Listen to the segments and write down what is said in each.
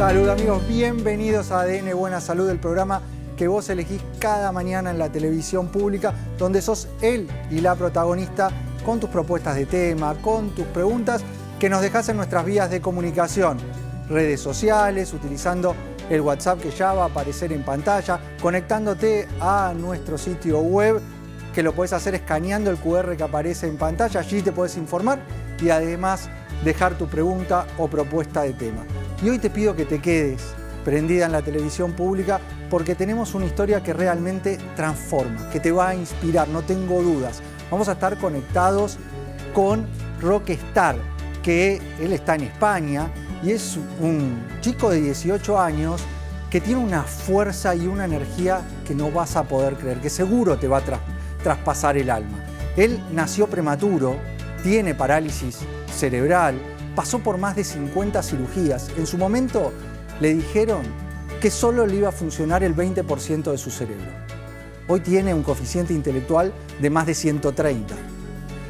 Salud amigos, bienvenidos a ADN Buena Salud, el programa que vos elegís cada mañana en la televisión pública, donde sos él y la protagonista con tus propuestas de tema, con tus preguntas que nos dejás en nuestras vías de comunicación, redes sociales, utilizando el WhatsApp que ya va a aparecer en pantalla, conectándote a nuestro sitio web, que lo podés hacer escaneando el QR que aparece en pantalla, allí te podés informar y además dejar tu pregunta o propuesta de tema. Y hoy te pido que te quedes prendida en la televisión pública porque tenemos una historia que realmente transforma, que te va a inspirar, no tengo dudas. Vamos a estar conectados con Rockstar, que él está en España y es un chico de 18 años que tiene una fuerza y una energía que no vas a poder creer, que seguro te va a traspasar el alma. Él nació prematuro, tiene parálisis cerebral, pasó por más de 50 cirugías. En su momento le dijeron que solo le iba a funcionar el 20% de su cerebro. Hoy tiene un coeficiente intelectual de más de 130.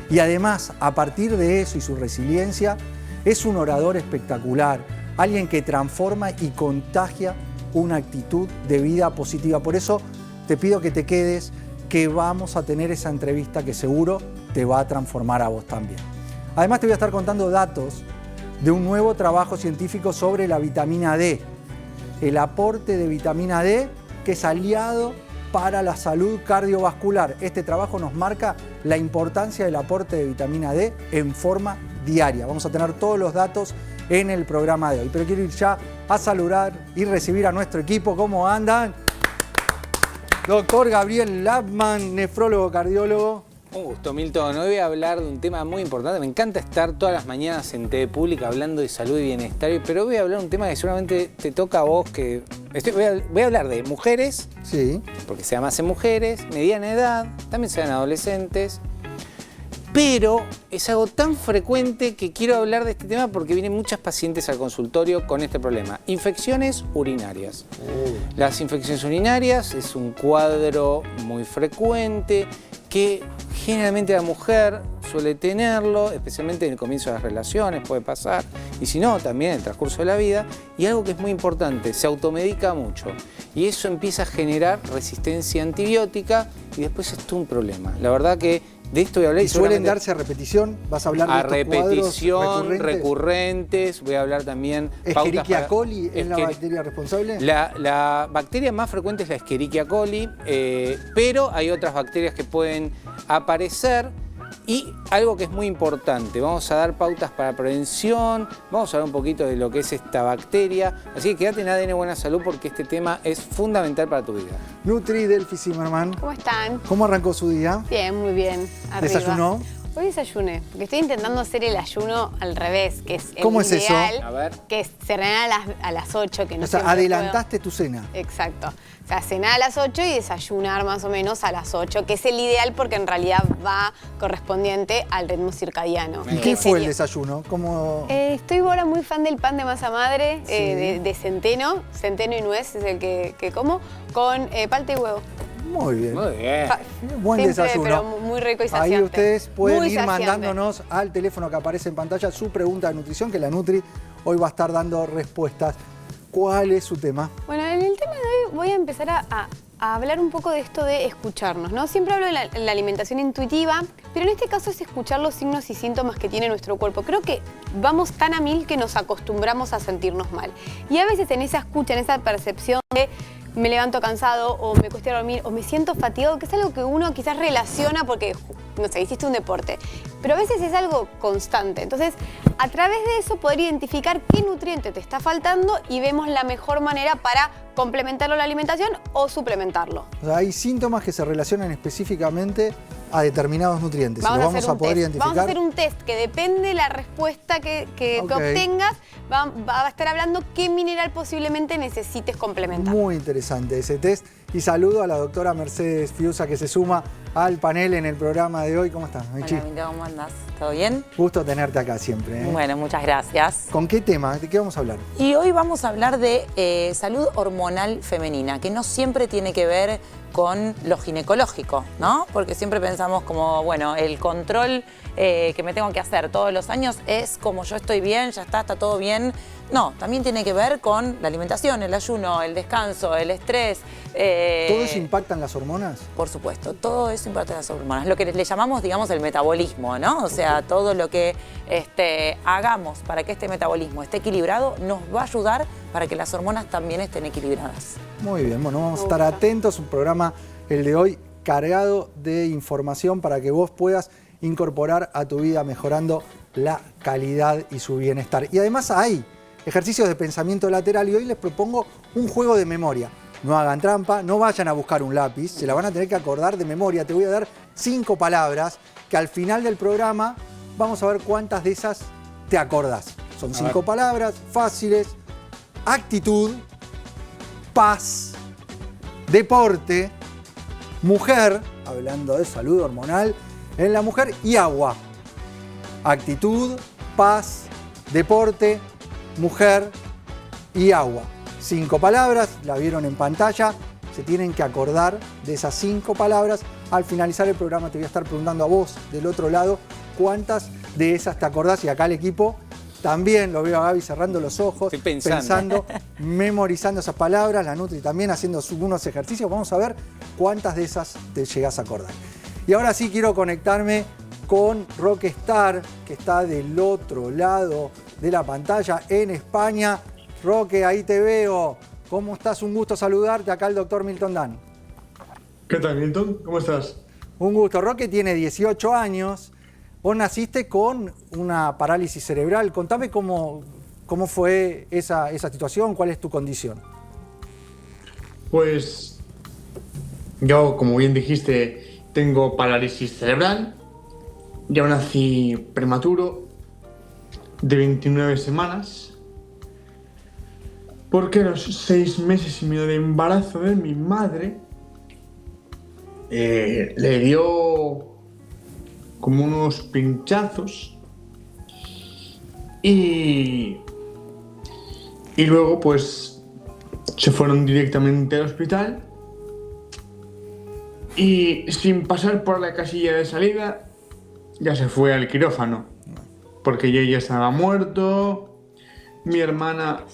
Y además, a partir de eso y su resiliencia, es un orador espectacular, alguien que transforma y contagia una actitud de vida positiva. Por eso te pido que te quedes, que vamos a tener esa entrevista que seguro te va a transformar a vos también. Además te voy a estar contando datos de un nuevo trabajo científico sobre la vitamina D. El aporte de vitamina D que es aliado para la salud cardiovascular. Este trabajo nos marca la importancia del aporte de vitamina D en forma diaria. Vamos a tener todos los datos en el programa de hoy. Pero quiero ir ya a saludar y recibir a nuestro equipo. ¿Cómo andan? Doctor Gabriel Lapman, nefrólogo, cardiólogo. Un gusto, Milton. Hoy voy a hablar de un tema muy importante. Me encanta estar todas las mañanas en TV Pública hablando de salud y bienestar, pero voy a hablar de un tema que seguramente te toca a vos, que voy a hablar de mujeres, sí, porque se más en mujeres, mediana edad, también se dan adolescentes, pero es algo tan frecuente que quiero hablar de este tema porque vienen muchas pacientes al consultorio con este problema. Infecciones urinarias. Las infecciones urinarias es un cuadro muy frecuente que generalmente la mujer suele tenerlo, especialmente en el comienzo de las relaciones, puede pasar, y si no, también en el transcurso de la vida. Y algo que es muy importante, se automedica mucho. Y eso empieza a generar resistencia antibiótica y después es todo un problema. La verdad que de esto voy a hablar. ¿Y suelen darse a repetición? ¿Vas a hablar de estos repetición, recurrentes? Voy a hablar también... ¿Escherichia coli es la bacteria responsable? La bacteria más frecuente es la Escherichia coli, pero hay otras bacterias que pueden aparecer. Y algo que es muy importante, vamos a dar pautas para prevención, vamos a hablar un poquito de lo que es esta bacteria, así que quédate en ADN Buena Salud porque este tema es fundamental para tu vida. Nutri Delphi Zimmerman. ¿Cómo están? ¿Cómo arrancó su día? Bien, muy bien. Arriba. ¿Desayunó? Hoy desayuné, porque estoy intentando hacer el ayuno al revés, que es el ¿Cómo es ideal, eso? A ver. que es cenar a las 8, que no O sea, siempre adelantaste tu cena. Exacto. O sea, cenar a las 8 y desayunar más o menos a las 8, que es el ideal porque en realidad va correspondiente al ritmo circadiano. ¿Y qué fue el desayuno? ¿Cómo? Estoy ahora muy fan del pan de masa madre, Sí. de centeno y nuez es el que como, con palta y huevo. Muy bien. Muy bien. Buen Siempre, desayuno. pero muy rico y saciante. Ahí ustedes pueden Muy ir saciante. mandándonos al teléfono que aparece en pantalla su pregunta de nutrición, que la Nutri hoy va a estar dando respuestas. ¿Cuál es su tema? Bueno, en el tema de hoy voy a empezar a hablar un poco de esto de escucharnos, ¿no? Siempre hablo de la alimentación intuitiva, pero en este caso es escuchar los signos y síntomas que tiene nuestro cuerpo. Creo que vamos tan a mil que nos acostumbramos a sentirnos mal. Y a veces en esa escucha, en esa percepción de me levanto cansado o me cuesta dormir o me siento fatigado, que es algo que uno quizás relaciona porque, no sé, hiciste un deporte, pero a veces es algo constante. Entonces, a través de eso poder identificar qué nutriente te está faltando y vemos la mejor manera para complementarlo a la alimentación o suplementarlo. O sea, hay síntomas que se relacionan específicamente a determinados nutrientes. Vamos ¿Lo a vamos hacer a un poder test. identificar? Vamos a hacer un test que depende de la respuesta que Ok. tú obtengas, va a estar hablando qué mineral posiblemente necesites complementar. Muy interesante ese test. Y saludo a la doctora Mercedes Fiusa que se suma al panel en el programa de hoy. ¿Cómo estás, Mechi? Hola, Mito, ¿cómo andás? ¿Todo bien? Gusto tenerte acá siempre. Bueno, muchas gracias. ¿Con qué tema? ¿De qué vamos a hablar? Y hoy vamos a hablar de salud hormonal femenina, que no siempre tiene que ver con lo ginecológico, ¿no? Porque siempre pensamos como, bueno, el control que me tengo que hacer todos los años es como yo estoy bien, ya está todo bien. No, también tiene que ver con la alimentación, el ayuno, el descanso, el estrés. ¿Todo eso impacta en las hormonas? Por supuesto, todo eso impacta en las hormonas. Lo que le llamamos, digamos, el metabolismo, ¿no? O sea, todo lo que hagamos para que este metabolismo esté equilibrado nos va a ayudar para que las hormonas también estén equilibradas. Muy bien, bueno, vamos a estar atentos. Un programa, el de hoy, cargado de información para que vos puedas incorporar a tu vida mejorando la calidad y su bienestar. Y además hay ejercicios de pensamiento lateral y hoy les propongo un juego de memoria. No hagan trampa, no vayan a buscar un lápiz, se la van a tener que acordar de memoria. Te voy a dar 5 palabras que al final del programa vamos a ver cuántas de esas te acordás. Son 5 palabras fáciles: actitud, paz, deporte, mujer, hablando de salud hormonal en la mujer, y agua. Actitud, paz, deporte, mujer y agua. 5 palabras, la vieron en pantalla, se tienen que acordar de esas 5 palabras. Al finalizar el programa te voy a estar preguntando a vos del otro lado cuántas de esas te acordás, y acá el equipo también lo veo a Gaby cerrando los ojos, pensando, memorizando esas palabras, la Nutri también haciendo unos ejercicios. Vamos a ver cuántas de esas te llegás a acordar. Y ahora sí quiero conectarme con Rockstar, que está del otro lado de la pantalla en España. Roque, ahí te veo. ¿Cómo estás? Un gusto saludarte. Acá el doctor Milton Dan. ¿Qué tal, Milton? ¿Cómo estás? Un gusto. Roque tiene 18 años. Vos naciste con una parálisis cerebral. Contame cómo fue esa situación, cuál es tu condición. Pues yo, como bien dijiste, tengo parálisis cerebral. Yo nací prematuro, de 29 semanas, porque a los 6 meses y medio de embarazo de mi madre le dio como unos pinchazos y luego pues se fueron directamente al hospital y sin pasar por la casilla de salida ya se fue al quirófano porque yo ya estaba muerto. Mi hermana,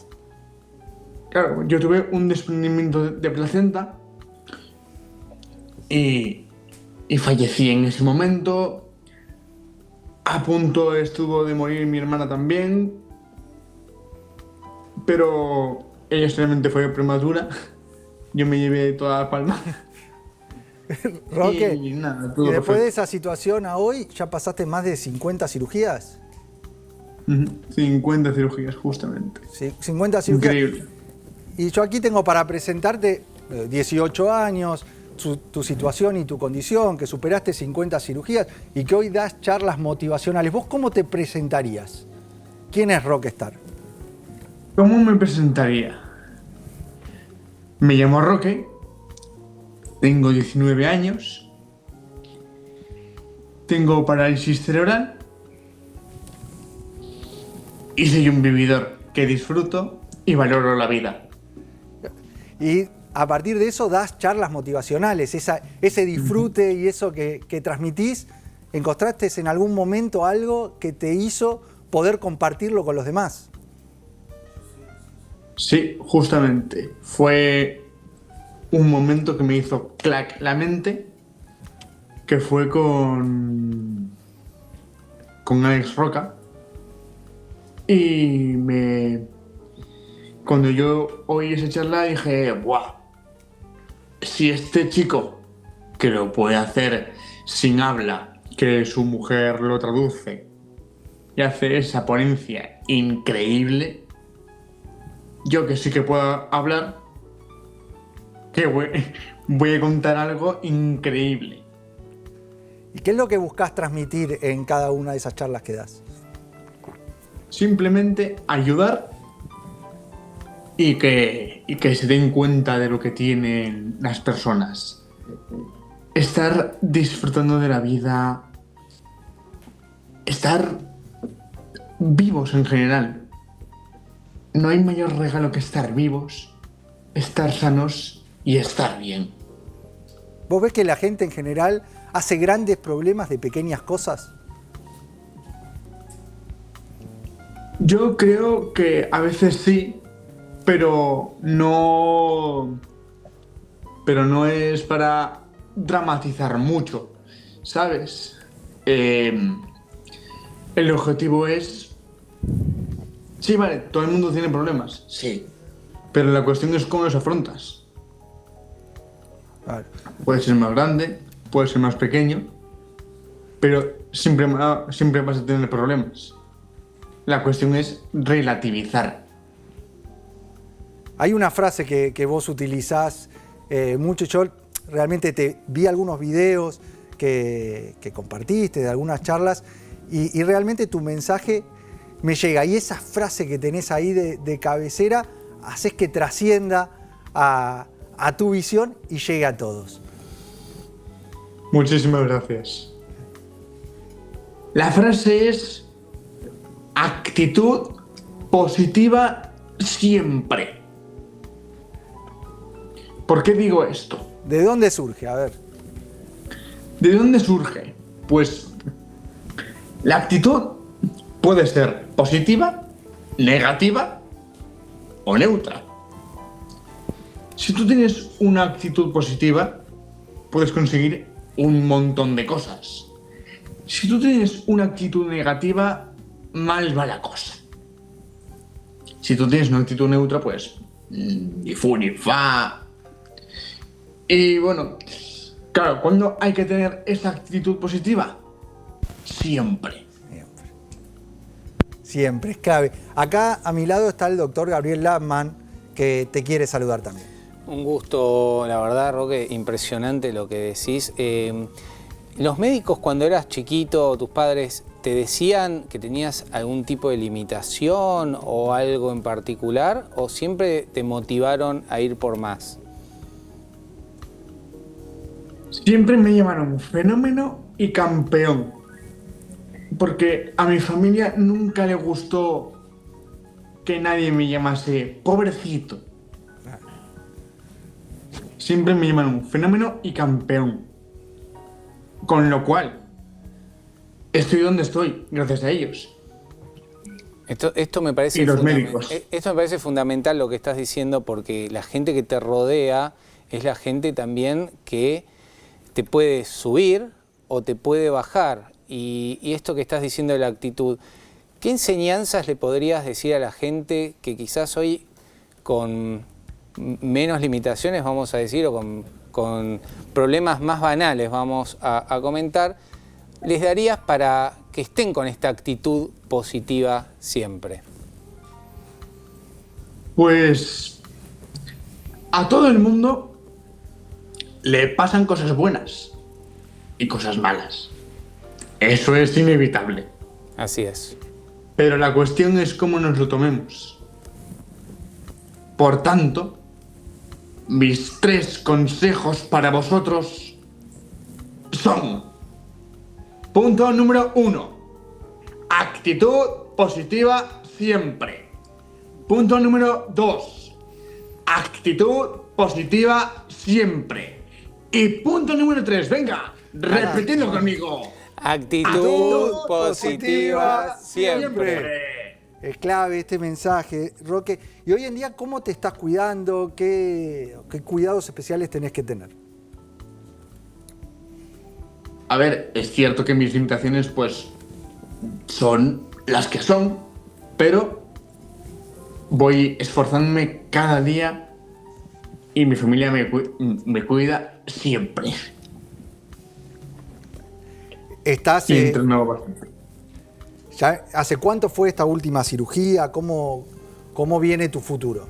claro, yo tuve un desprendimiento de placenta y fallecí en ese momento. A punto estuvo de morir mi hermana también, pero ella solamente fue prematura. Yo me llevé toda la palma. Roque, y nada, y todo después perfecto. de esa situación a hoy, ¿ya pasaste más de 50 cirugías? 50 cirugías, justamente. Sí, 50 cirugías. Increíble. Y yo aquí tengo para presentarte 18 años, tu situación y tu condición, que superaste 50 cirugías y que hoy das charlas motivacionales. ¿Vos cómo te presentarías? ¿Quién es Rockstar? ¿Cómo me presentaría? Me llamo Roque, tengo 19 años, tengo parálisis cerebral y soy un vividor que disfruto y valoro la vida. Y a partir de eso das charlas motivacionales, ese disfrute y eso que transmitís. ¿Encontraste en algún momento algo que te hizo poder compartirlo con los demás? Sí, justamente. Fue un momento que me hizo clac la mente, que fue con Alex Roca. Y cuando yo oí esa charla dije, ¡buah! Si este chico, que lo puede hacer sin habla, que su mujer lo traduce y hace esa ponencia increíble, yo que sí que puedo hablar, que voy a contar algo increíble. ¿Y qué es lo que buscas transmitir en cada una de esas charlas que das? Simplemente ayudar y que se den cuenta de lo que tienen las personas. estar disfrutando de la vida, estar vivos en general. No hay mayor regalo que estar vivos, estar sanos y estar bien. ¿Vos ves que la gente en general hace grandes problemas de pequeñas cosas? Yo creo que a veces sí, pero no es para dramatizar mucho, ¿sabes? El objetivo es... Sí, vale, todo el mundo tiene problemas, sí, pero la cuestión es cómo los afrontas. Claro. Puede ser más grande, puede ser más pequeño, pero siempre vas a tener problemas. La cuestión es relativizar. Hay una frase que vos utilizás mucho. Yo realmente te vi algunos videos que compartiste de algunas charlas y realmente tu mensaje me llega. Y esa frase que tenés ahí de cabecera haces que trascienda a tu visión y llegue a todos. Muchísimas gracias. La frase es: actitud positiva siempre. ¿Por qué digo esto? ¿De dónde surge? A ver. ¿De dónde surge? Pues la actitud puede ser positiva, negativa o neutra. Si tú tienes una actitud positiva, puedes conseguir un montón de cosas. Si tú tienes una actitud negativa, mal va la cosa. Si tú tienes una actitud neutra, pues ni fu ni fa. Y bueno, claro, ¿cuándo hay que tener esa actitud positiva? Siempre. Siempre, es clave. Acá a mi lado está el doctor Gabriel Lappmann, que te quiere saludar también. Un gusto, la verdad, Roque, impresionante lo que decís. Los médicos, cuando eras chiquito, tus padres, ¿te decían que tenías algún tipo de limitación o algo en particular? ¿O siempre te motivaron a ir por más? Siempre me llamaron fenómeno y campeón. Porque a mi familia nunca le gustó que nadie me llamase pobrecito. Siempre me llamaron fenómeno y campeón. Con lo cual, estoy donde estoy, gracias a ellos. Esto me parece Y los médicos. Esto me parece fundamental lo que estás diciendo, porque la gente que te rodea es la gente también que te puede subir o te puede bajar. Y esto que estás diciendo de la actitud, ¿qué enseñanzas le podrías decir a la gente que quizás hoy con menos limitaciones, vamos a decir, o con problemas más banales, vamos a comentar, les darías para que estén con esta actitud positiva siempre? Pues a todo el mundo le pasan cosas buenas y cosas malas. Eso es inevitable. Así es. Pero la cuestión es cómo nos lo tomemos. Por tanto, mis 3 consejos para vosotros son: punto número 1, actitud positiva siempre. Punto número 2, actitud positiva siempre. Y punto número 3, venga, repetidlo conmigo. Actitud positiva siempre. Es clave este mensaje, Roque. Y hoy en día, ¿cómo te estás cuidando? ¿Qué cuidados especiales tenés que tener? A ver, es cierto que mis limitaciones, pues, son las que son, pero voy esforzándome cada día y mi familia me cuida siempre. Estás, Y entreno bastante. ¿ya hace cuánto fue esta última cirugía? ¿Cómo viene tu futuro?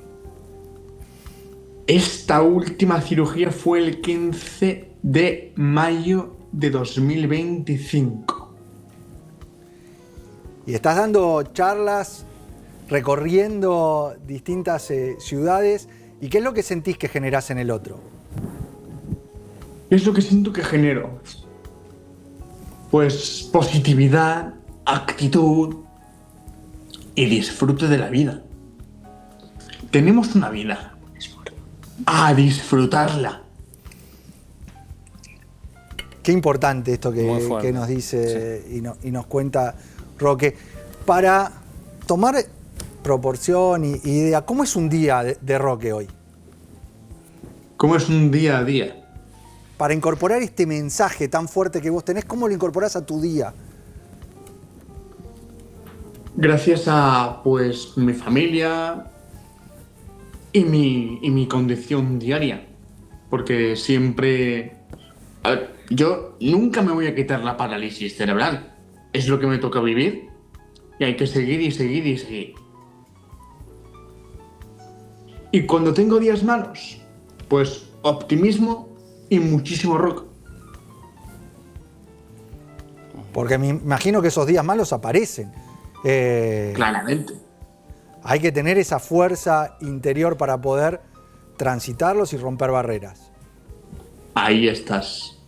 Esta última cirugía fue el 15 de mayo de 2025. Y estás dando charlas, recorriendo distintas ciudades. ¿Y qué es lo que sentís que generás en el otro? ¿Qué es lo que siento que genero? Pues positividad, actitud y disfrute de la vida. Tenemos una vida. A disfrutarla. Qué importante esto Muy fuerte. que nos dice y nos cuenta Roque. Para tomar proporción y idea, ¿cómo es un día de Roque hoy? ¿Cómo es un día a día? Para incorporar este mensaje tan fuerte que vos tenés, ¿cómo lo incorporás a tu día? Gracias a, pues, mi familia y mi condición diaria. Porque siempre... A ver, yo nunca me voy a quitar la parálisis cerebral. Es lo que me toca vivir. Y hay que seguir y seguir y seguir. Y cuando tengo días malos, pues optimismo y muchísimo rock. Porque me imagino que esos días malos aparecen. Claramente. Hay que tener esa fuerza interior para poder transitarlos y romper barreras. Ahí estás.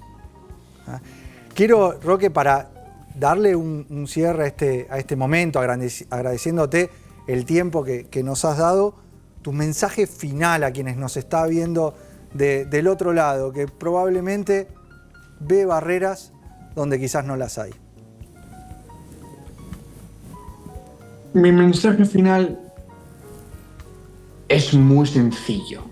Quiero, Roque, para darle un cierre a este momento, agradeciéndote el tiempo que nos has dado, tu mensaje final a quienes nos está viendo del otro lado, que probablemente ve barreras donde quizás no las hay. Mi mensaje final es muy sencillo.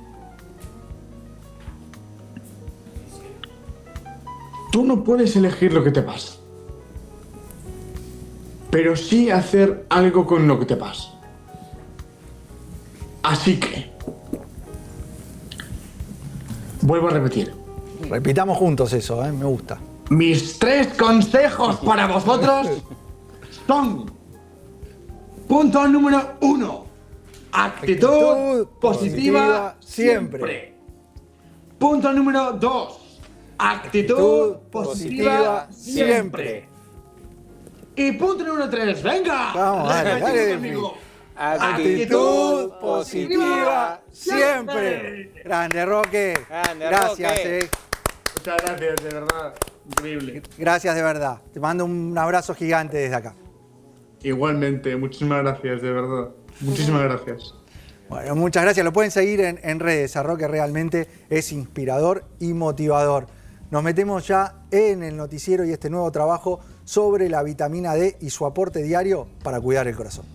Tú no puedes elegir lo que te pasa, pero sí hacer algo con lo que te pasa. Así que, vuelvo a repetir. Repitamos juntos eso, me gusta. Mis 3 consejos para vosotros son: punto número 1, actitud positiva siempre. Punto número 2, actitud positiva siempre. Y punto número 3, venga. Vamos, dale, repite dale, conmigo. Actitud positiva siempre. Grande, Roque. Grande, Gracias, Roque. Muchas gracias, de verdad. Increíble. Gracias de verdad. Te mando un abrazo gigante desde acá. Igualmente, muchísimas gracias, de verdad. Muchísimas gracias. Bueno, muchas gracias. Lo pueden seguir en redes. A Roque realmente es inspirador y motivador. Nos metemos ya en el noticiero y este nuevo trabajo sobre la vitamina D y su aporte diario para cuidar el corazón.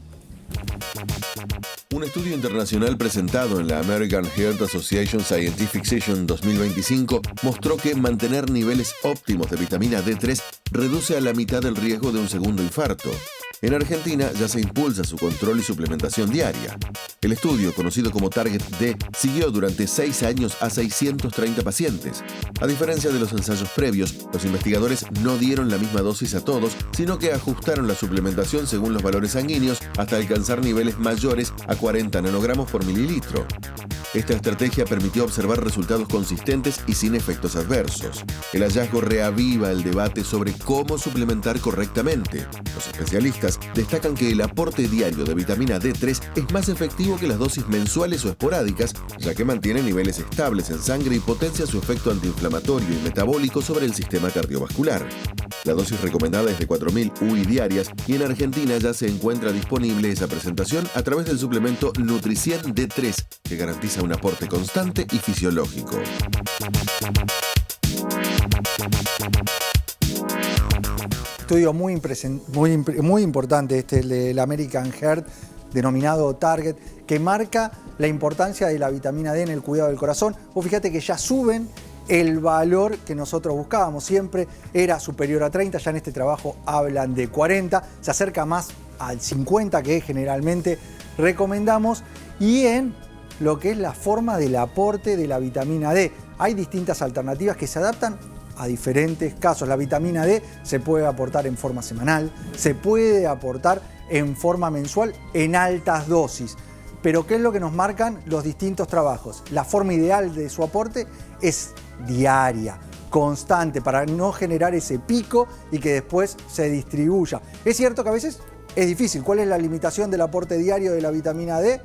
Un estudio internacional presentado en la American Heart Association Scientific Session 2025 mostró que mantener niveles óptimos de vitamina D3 reduce a la mitad el riesgo de un segundo infarto. En Argentina ya se impulsa su control y suplementación diaria. El estudio, conocido como Target D, siguió durante 6 años a 630 pacientes. A diferencia de los ensayos previos, los investigadores no dieron la misma dosis a todos, sino que ajustaron la suplementación según los valores sanguíneos hasta alcanzar niveles mayores a 40 nanogramos por mililitro. Esta estrategia permitió observar resultados consistentes y sin efectos adversos. El hallazgo reaviva el debate sobre cómo suplementar correctamente. Los especialistas destacan que el aporte diario de vitamina D3 es más efectivo que las dosis mensuales o esporádicas, ya que mantiene niveles estables en sangre y potencia su efecto antiinflamatorio y metabólico sobre el sistema cardiovascular. La dosis recomendada es de 4.000 UI diarias y en Argentina ya se encuentra disponible esa presentación a través del suplemento Nutricien D3, que garantiza un aporte constante y fisiológico. Estudio muy importante el de la American Heart, denominado Target, que marca la importancia de la vitamina D en el cuidado del corazón. Vos fíjate que ya suben el valor que nosotros buscábamos. Siempre era superior a 30, ya en este trabajo hablan de 40, se acerca más al 50 que generalmente recomendamos, y en lo que es la forma del aporte de la vitamina D. Hay distintas alternativas que se adaptan a diferentes casos. La vitamina D se puede aportar en forma semanal, se puede aportar en forma mensual en altas dosis. Pero ¿qué es lo que nos marcan los distintos trabajos? La forma ideal de su aporte es diaria, constante, para no generar ese pico y que después se distribuya. Es cierto que a veces es difícil. ¿Cuál es la limitación del aporte diario de la vitamina D?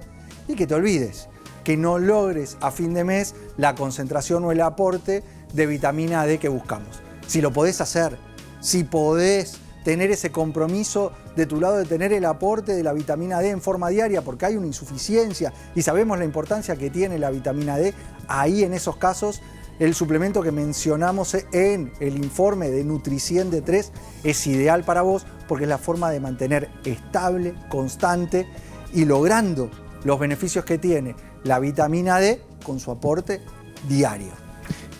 Y que te olvides. que no logres a fin de mes la concentración o el aporte de vitamina D que buscamos. Si lo podés hacer, si podés tener ese compromiso de tu lado de tener el aporte de la vitamina D en forma diaria porque hay una insuficiencia y sabemos la importancia que tiene la vitamina D, ahí en esos casos el suplemento que mencionamos en el informe de Nutri-100 D3 es ideal para vos porque es la forma de mantener estable, constante y logrando los beneficios que tiene la vitamina D con su aporte diario.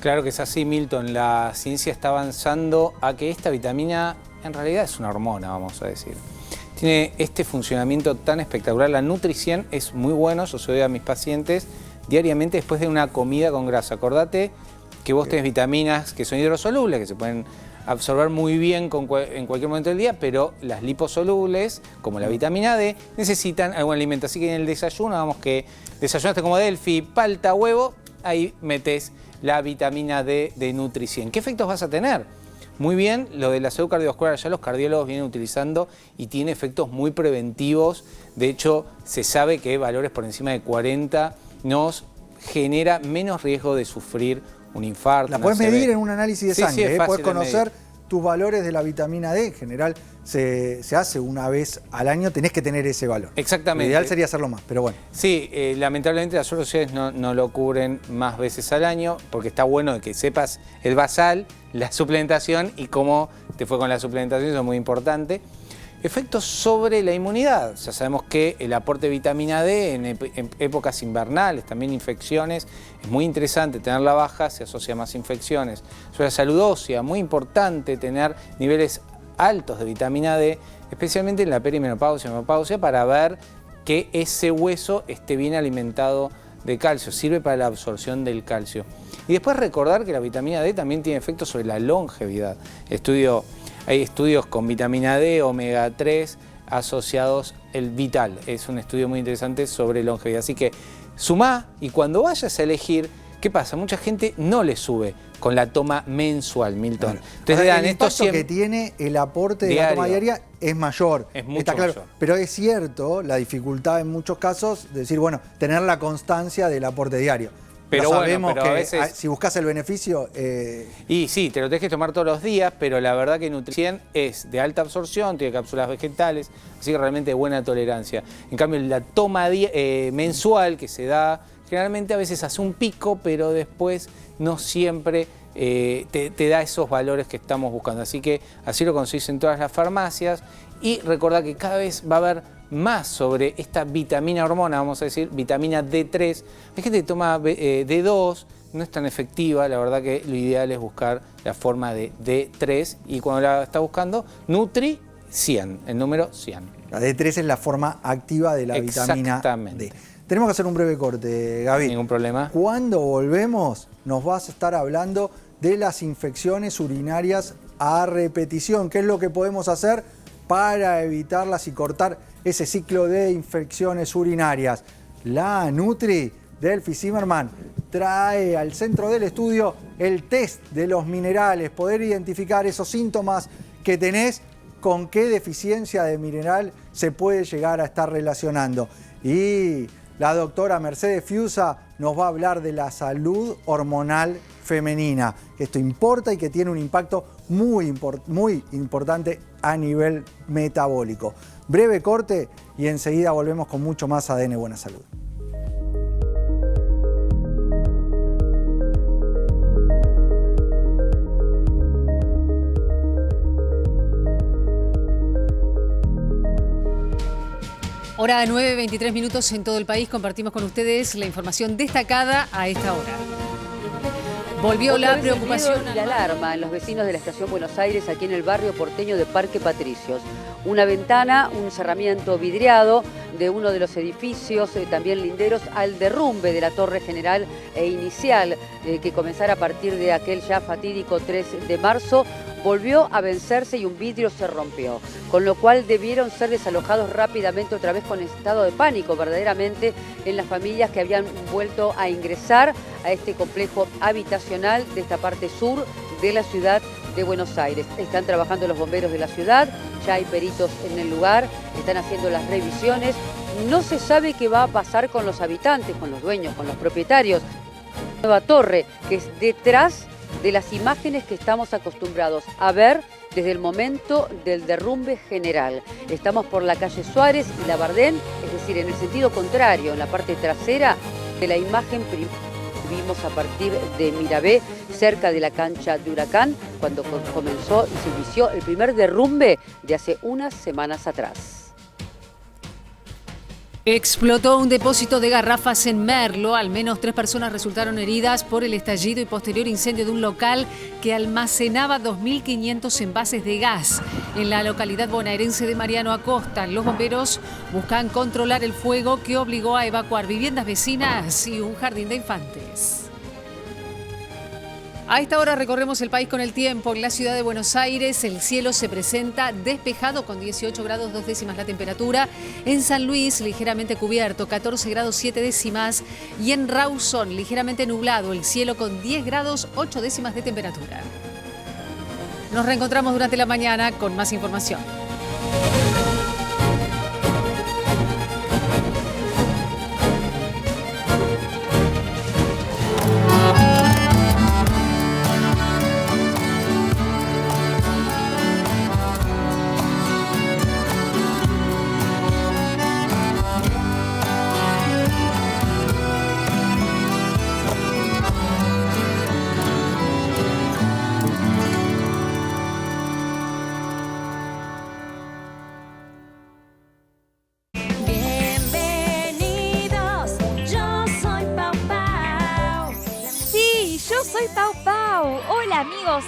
Claro que es así, Milton. La ciencia está avanzando a que esta vitamina en realidad es una hormona, vamos a decir. Tiene este funcionamiento tan espectacular. La Nutri-100 es muy bueno, yo se lo doy a mis pacientes diariamente después de una comida con grasa. Acordate que vos tenés vitaminas que son hidrosolubles, que se pueden absorber muy bien en cualquier momento del día, pero las liposolubles, como la vitamina D, necesitan algún alimento. Así que en el desayuno, vamos que desayunaste como Delphi, palta, huevo, ahí metés la vitamina D de Nutri-100. ¿Qué efectos vas a tener? Muy bien, lo de la salud cardiovascular ya los cardiólogos vienen utilizando y tiene efectos muy preventivos. De hecho, se sabe que valores por encima de 40 nos genera menos riesgo de sufrir un infarto. La podés medir en un análisis de sangre, sí, es fácil podés de conocer medir tus valores de la vitamina D. En general se hace una vez al año, tenés que tener ese valor. Exactamente. Lo ideal sería hacerlo más, pero bueno. Sí, lamentablemente las sociedades no lo cubren más veces al año, porque está bueno de que sepas el basal, la suplementación y cómo te fue con la suplementación, eso es muy importante. Efectos sobre la inmunidad. Ya sabemos que el aporte de vitamina D en épocas invernales, también infecciones, es muy interesante. Tenerla baja se asocia a más infecciones. Sobre la salud ósea, muy importante tener niveles altos de vitamina D, especialmente en la perimenopausia, menopausia, para ver que ese hueso esté bien alimentado de calcio. Sirve para la absorción del calcio. Y después recordar que la vitamina D también tiene efectos sobre la longevidad. Hay estudios con vitamina D, omega 3, asociados el Vital. Es un estudio muy interesante sobre longevidad. Así que sumá y cuando vayas a elegir, ¿qué pasa? Mucha gente no le sube con la toma mensual, Milton. Claro. Entonces, el impacto que tiene el aporte de la toma diaria es mayor. Es mucho está claro. mayor. Pero es cierto la dificultad en muchos casos de decir, bueno, tener la constancia del aporte diario. Pero sabemos bueno, pero que a veces... si buscas el beneficio... Y sí, te lo tenés que tomar todos los días, pero la verdad que Nutri-100 es de alta absorción, tiene cápsulas vegetales, así que realmente de buena tolerancia. En cambio, la toma mensual que se da, generalmente a veces hace un pico, pero después no siempre te da esos valores que estamos buscando. Así que así lo conseguís en todas las farmacias y recordá que cada vez va a haber más sobre esta vitamina hormona, vamos a decir, vitamina D3. Hay gente que toma D2, no es tan efectiva, la verdad que lo ideal es buscar la forma de D3 y cuando la está buscando, Nutri-100, el número 100. La D3 es la forma activa de la vitamina D. Tenemos que hacer un breve corte, Gaby. Ningún problema. Cuando volvemos, nos vas a estar hablando de las infecciones urinarias a repetición. ¿Qué es lo que podemos hacer para evitarlas y cortar ese ciclo de infecciones urinarias? La Nutri Delphi Zimmerman trae al centro del estudio el test de los minerales, poder identificar esos síntomas que tenés, con qué deficiencia de mineral se puede llegar a estar relacionando. Y la doctora Mercedes Fiusa nos va a hablar de la salud hormonal femenina, que esto importa y que tiene un impacto muy importante a nivel metabólico. Breve corte y enseguida volvemos con mucho más ADN Buena Salud. Hora 9:23 minutos en todo el país. Compartimos con ustedes la información destacada a esta hora. Volvió la preocupación y la alarma en los vecinos de la Estación Buenos Aires, aquí en el barrio porteño de Parque Patricios. Una ventana, un cerramiento vidriado de uno de los edificios, también linderos, al derrumbe de la torre general e inicial que comenzara a partir de aquel ya fatídico 3 de marzo, volvió a vencerse y un vidrio se rompió, con lo cual debieron ser desalojados rápidamente otra vez con estado de pánico verdaderamente en las familias que habían vuelto a ingresar a este complejo habitacional de esta parte sur de la ciudad de Buenos Aires. Están trabajando los bomberos de la ciudad, ya hay peritos en el lugar, están haciendo las revisiones. No se sabe qué va a pasar con los habitantes, con los dueños, con los propietarios. Nueva torre, que es detrás de las imágenes que estamos acostumbrados a ver desde el momento del derrumbe general. Estamos por la calle Suárez y la Bardén, es decir, en el sentido contrario, en la parte trasera de la imagen vimos a partir de Mirabé, cerca de la cancha de Huracán, cuando comenzó y se inició el primer derrumbe de hace unas semanas atrás. Explotó un depósito de garrafas en Merlo. Al menos 3 personas resultaron heridas por el estallido y posterior incendio de un local que almacenaba 2.500 envases de gas. En la localidad bonaerense de Mariano Acosta, los bomberos buscan controlar el fuego que obligó a evacuar viviendas vecinas y un jardín de infantes. A esta hora recorremos el país con el tiempo. En la ciudad de Buenos Aires el cielo se presenta despejado con 18 grados 2 décimas la temperatura. En San Luis ligeramente cubierto, 14 grados 7 décimas. Y en Rawson ligeramente nublado, el cielo con 10 grados 8 décimas de temperatura. Nos reencontramos durante la mañana con más información.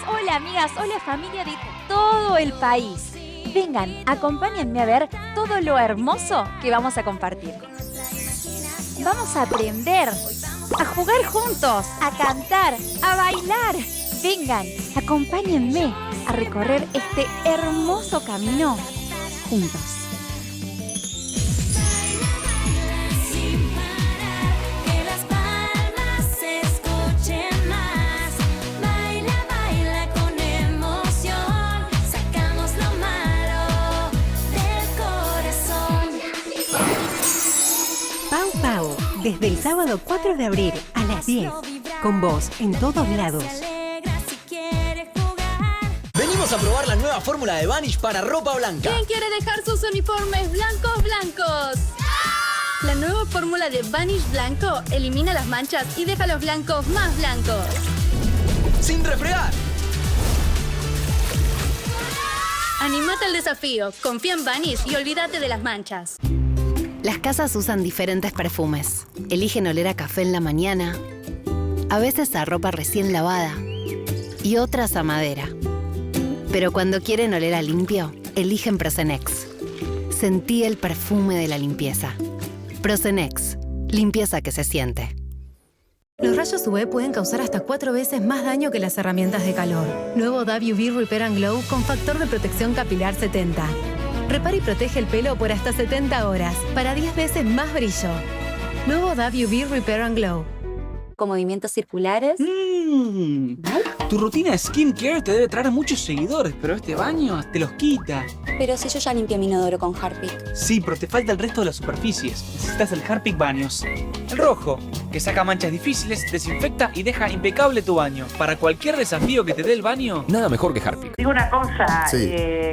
Hola amigas, hola familia de todo el país. Vengan, acompáñenme a ver todo lo hermoso que vamos a compartir. Vamos a aprender, a jugar juntos, a cantar, a bailar. Vengan, acompáñenme a recorrer este hermoso camino juntos. Desde el sábado 4 de abril a las 10, con vos en todos lados. Venimos a probar la nueva fórmula de Vanish para ropa blanca. ¿Quién quiere dejar sus uniformes blancos? La nueva fórmula de Vanish Blanco elimina las manchas y deja los blancos más blancos. ¡Sin refregar! Anímate al desafío, confía en Vanish y olvídate de las manchas. Las casas usan diferentes perfumes. Eligen oler a café en la mañana, a veces a ropa recién lavada y otras a madera. Pero cuando quieren oler a limpio, eligen Prosenex. Sentí el perfume de la limpieza. Prosenex, limpieza que se siente. Los rayos UV pueden causar hasta 4 veces más daño que las herramientas de calor. Nuevo WV Repair and Glow con factor de protección capilar 70. Repara y protege el pelo por hasta 70 horas, para 10 veces más brillo. Nuevo WV Repair and Glow. Con movimientos circulares. Tu rutina de skincare te debe traer muchos seguidores, pero este baño te los quita. Pero si yo ya limpié mi inodoro con Harpic. Sí, pero te falta el resto de las superficies. Necesitas el Harpic Baños. El rojo, que saca manchas difíciles, desinfecta y deja impecable tu baño. Para cualquier desafío que te dé el baño, nada mejor que Harpic. Digo una cosa, sí.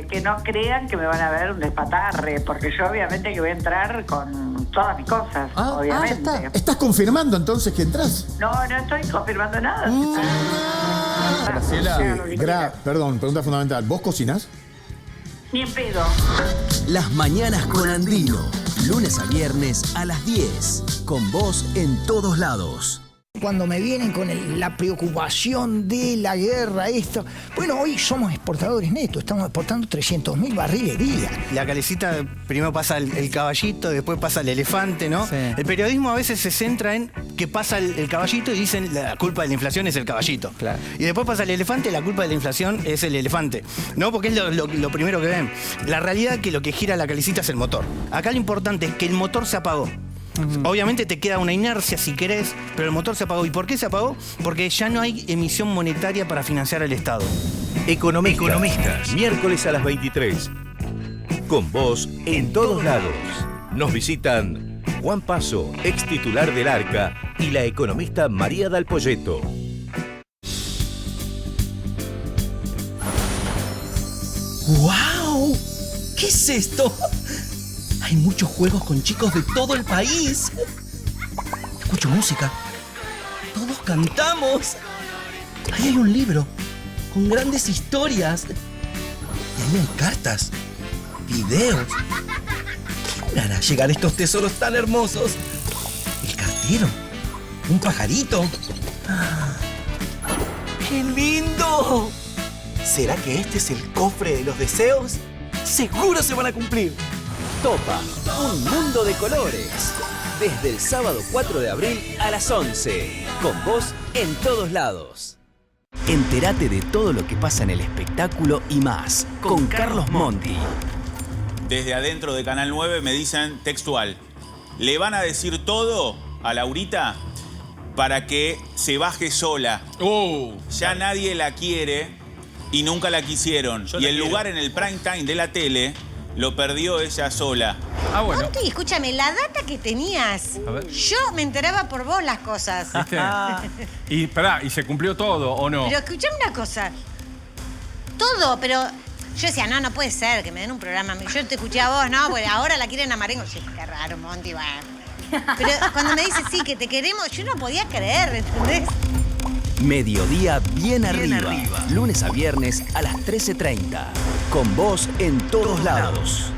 Que no crean que me van a ver un despatarre, porque yo obviamente que voy a entrar con todas mis cosas, obviamente. ¿Estás confirmando entonces que entras? No estoy confirmando nada. Graciela, perdón, pregunta fundamental. ¿Vos cocinás? Ni en pedo. Las mañanas con Andino. Lunes a viernes a las 10. Con vos en todos lados. Cuando me vienen con la preocupación de la guerra, esto... Bueno, hoy somos exportadores netos, estamos exportando 300.000 barriles día. La calecita primero pasa el caballito, después pasa el elefante, ¿no? Sí. El periodismo a veces se centra en que pasa el caballito y dicen la culpa de la inflación es el caballito. Claro. Y después pasa el elefante, la culpa de la inflación es el elefante, ¿no? Porque es lo primero que ven. La realidad es que lo que gira la calecita es el motor. Acá lo importante es que el motor se apagó. Obviamente te queda una inercia si querés, pero el motor se apagó. ¿Y por qué se apagó? Porque ya no hay emisión monetaria para financiar al Estado. Economistas. Miércoles a las 23. Con vos en todos lados. Nos visitan Juan Paso, ex titular del Arca, y la economista María Dal Poyetto. ¡Wow! ¿Qué es esto? Hay muchos juegos con chicos de todo el país. Escucho música. Todos cantamos. Ahí hay un libro con grandes historias. Y ahí hay cartas, videos. ¿Quién hará llegar estos tesoros tan hermosos? El cartero. Un pajarito. ¡Qué lindo! ¿Será que este es el cofre de los deseos? ¡Seguro se van a cumplir! Topa, un mundo de colores. Desde el sábado 4 de abril a las 11. Con vos en todos lados. Entérate de todo lo que pasa en el espectáculo y más con Carlos Monti. Desde adentro de Canal 9 me dicen textual: le van a decir todo a Laurita para que se baje sola. Ya nadie la quiere y nunca la quisieron. Y el lugar en el prime time de la tele lo perdió ella sola. Ah, bueno. Monti, escúchame, la data que tenías, yo me enteraba por vos las cosas. Y pará, ¿y se cumplió todo o no? Pero escuchame una cosa. Todo, pero yo decía, no puede ser que me den un programa. Yo te escuché a vos, ¿no? Porque ahora la quieren a Marengo. Sí, qué raro, Monti, bueno. Pero cuando me dice sí, que te queremos, yo no podía creer, ¿entendés? Mediodía bien arriba. Lunes a viernes a las 13:30. Con vos en todos lados.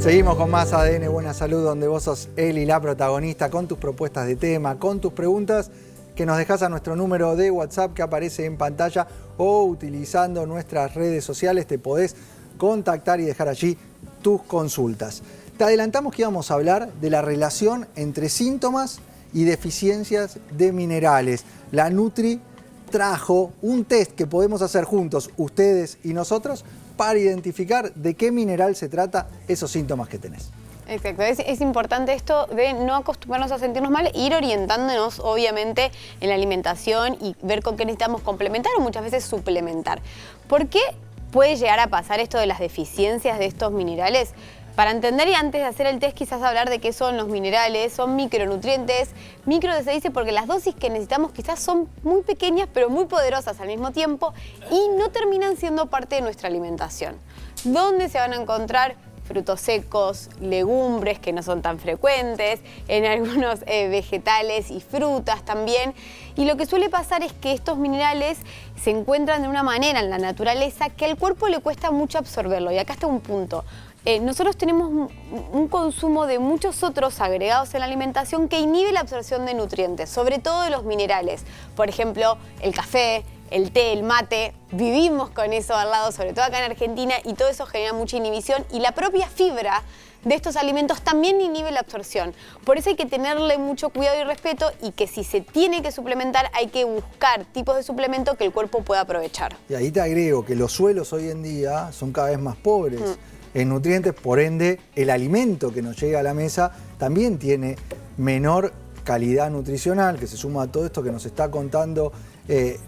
Seguimos con más ADN Buena Salud, donde vos sos él y la protagonista, con tus propuestas de tema, con tus preguntas que nos dejás a nuestro número de WhatsApp que aparece en pantalla, o utilizando nuestras redes sociales te podés contactar y dejar allí tus consultas. Te adelantamos que íbamos a hablar de la relación entre síntomas y deficiencias de minerales. La Nutri trajo un test que podemos hacer juntos, ustedes y nosotros, para identificar de qué mineral se trata esos síntomas que tenés. Exacto, es importante esto de no acostumbrarnos a sentirnos mal, ir orientándonos obviamente en la alimentación y ver con qué necesitamos complementar o muchas veces suplementar. ¿Por qué puede llegar a pasar esto de las deficiencias de estos minerales? Para entender y antes de hacer el test quizás hablar de qué son los minerales, son micronutrientes. Micro se dice porque las dosis que necesitamos quizás son muy pequeñas pero muy poderosas al mismo tiempo y no terminan siendo parte de nuestra alimentación. ¿Dónde se van a encontrar? Frutos secos, legumbres que no son tan frecuentes, en algunos vegetales y frutas también. Y lo que suele pasar es que estos minerales se encuentran de una manera en la naturaleza que al cuerpo le cuesta mucho absorberlo. Y acá está un punto. Nosotros tenemos un consumo de muchos otros agregados en la alimentación que inhibe la absorción de nutrientes, sobre todo de los minerales. Por ejemplo, el café, el té, el mate, vivimos con eso al lado, sobre todo acá en Argentina, y todo eso genera mucha inhibición. Y la propia fibra de estos alimentos también inhibe la absorción. Por eso hay que tenerle mucho cuidado y respeto, y que si se tiene que suplementar, hay que buscar tipos de suplemento que el cuerpo pueda aprovechar. Y ahí te agrego que los suelos hoy en día son cada vez más pobres en nutrientes, por ende el alimento que nos llega a la mesa también tiene menor calidad nutricional, que se suma a todo esto que nos está contando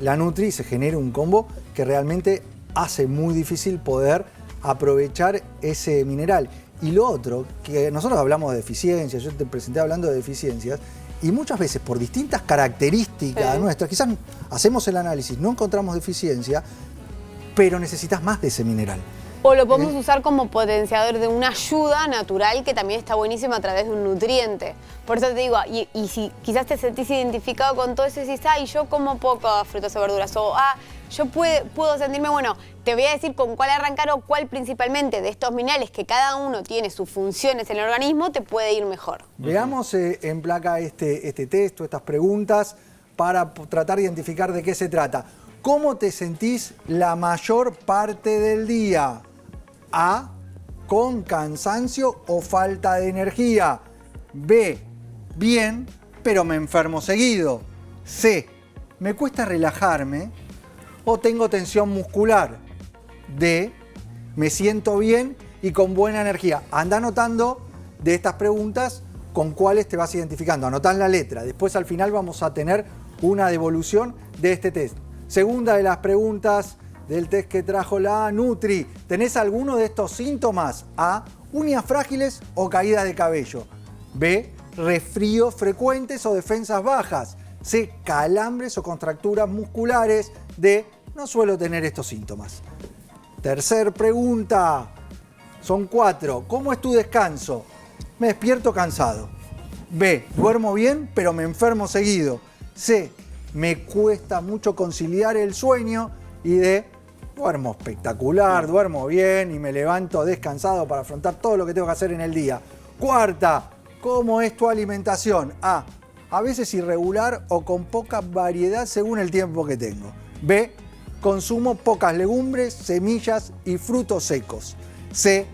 la Nutri, y se genera un combo que realmente hace muy difícil poder aprovechar ese mineral. Y lo otro, que nosotros hablamos de deficiencias, yo te presenté hablando de deficiencias, y muchas veces por distintas características nuestras, quizás hacemos el análisis, no encontramos deficiencia, pero necesitas más de ese mineral. O lo podemos usar como potenciador de una ayuda natural que también está buenísima a través de un nutriente. Por eso te digo, y si quizás te sentís identificado con todo eso y decís, yo como pocas frutas o verduras, o yo puedo sentirme, bueno, te voy a decir con cuál arrancar o cuál principalmente de estos minerales, que cada uno tiene sus funciones en el organismo, te puede ir mejor. Veamos en placa este test, estas preguntas, para tratar de identificar de qué se trata. ¿Cómo te sentís la mayor parte del día? A, con cansancio o falta de energía. B, bien. pero me enfermo seguido. C, me cuesta relajarme o tengo tensión muscular. D, me siento bien y con buena energía. Anda anotando de estas preguntas con cuáles te vas identificando. Anotás la letra. Después al final vamos a tener una devolución de este test. Segunda de las preguntas del test que trajo la Nutri. ¿Tenés alguno de estos síntomas? A, uñas frágiles o caída de cabello. B, resfríos frecuentes o defensas bajas. C, calambres o contracturas musculares. D, no suelo tener estos síntomas. Tercer pregunta. Son 4. ¿Cómo es tu descanso? Me despierto cansado. B, duermo bien, pero me enfermo seguido. C, me cuesta mucho conciliar el sueño. Y D, duermo espectacular, duermo bien y me levanto descansado para afrontar todo lo que tengo que hacer en el día. Cuarta, ¿cómo es tu alimentación? A veces irregular o con poca variedad según el tiempo que tengo. B, consumo pocas legumbres, semillas y frutos secos. C,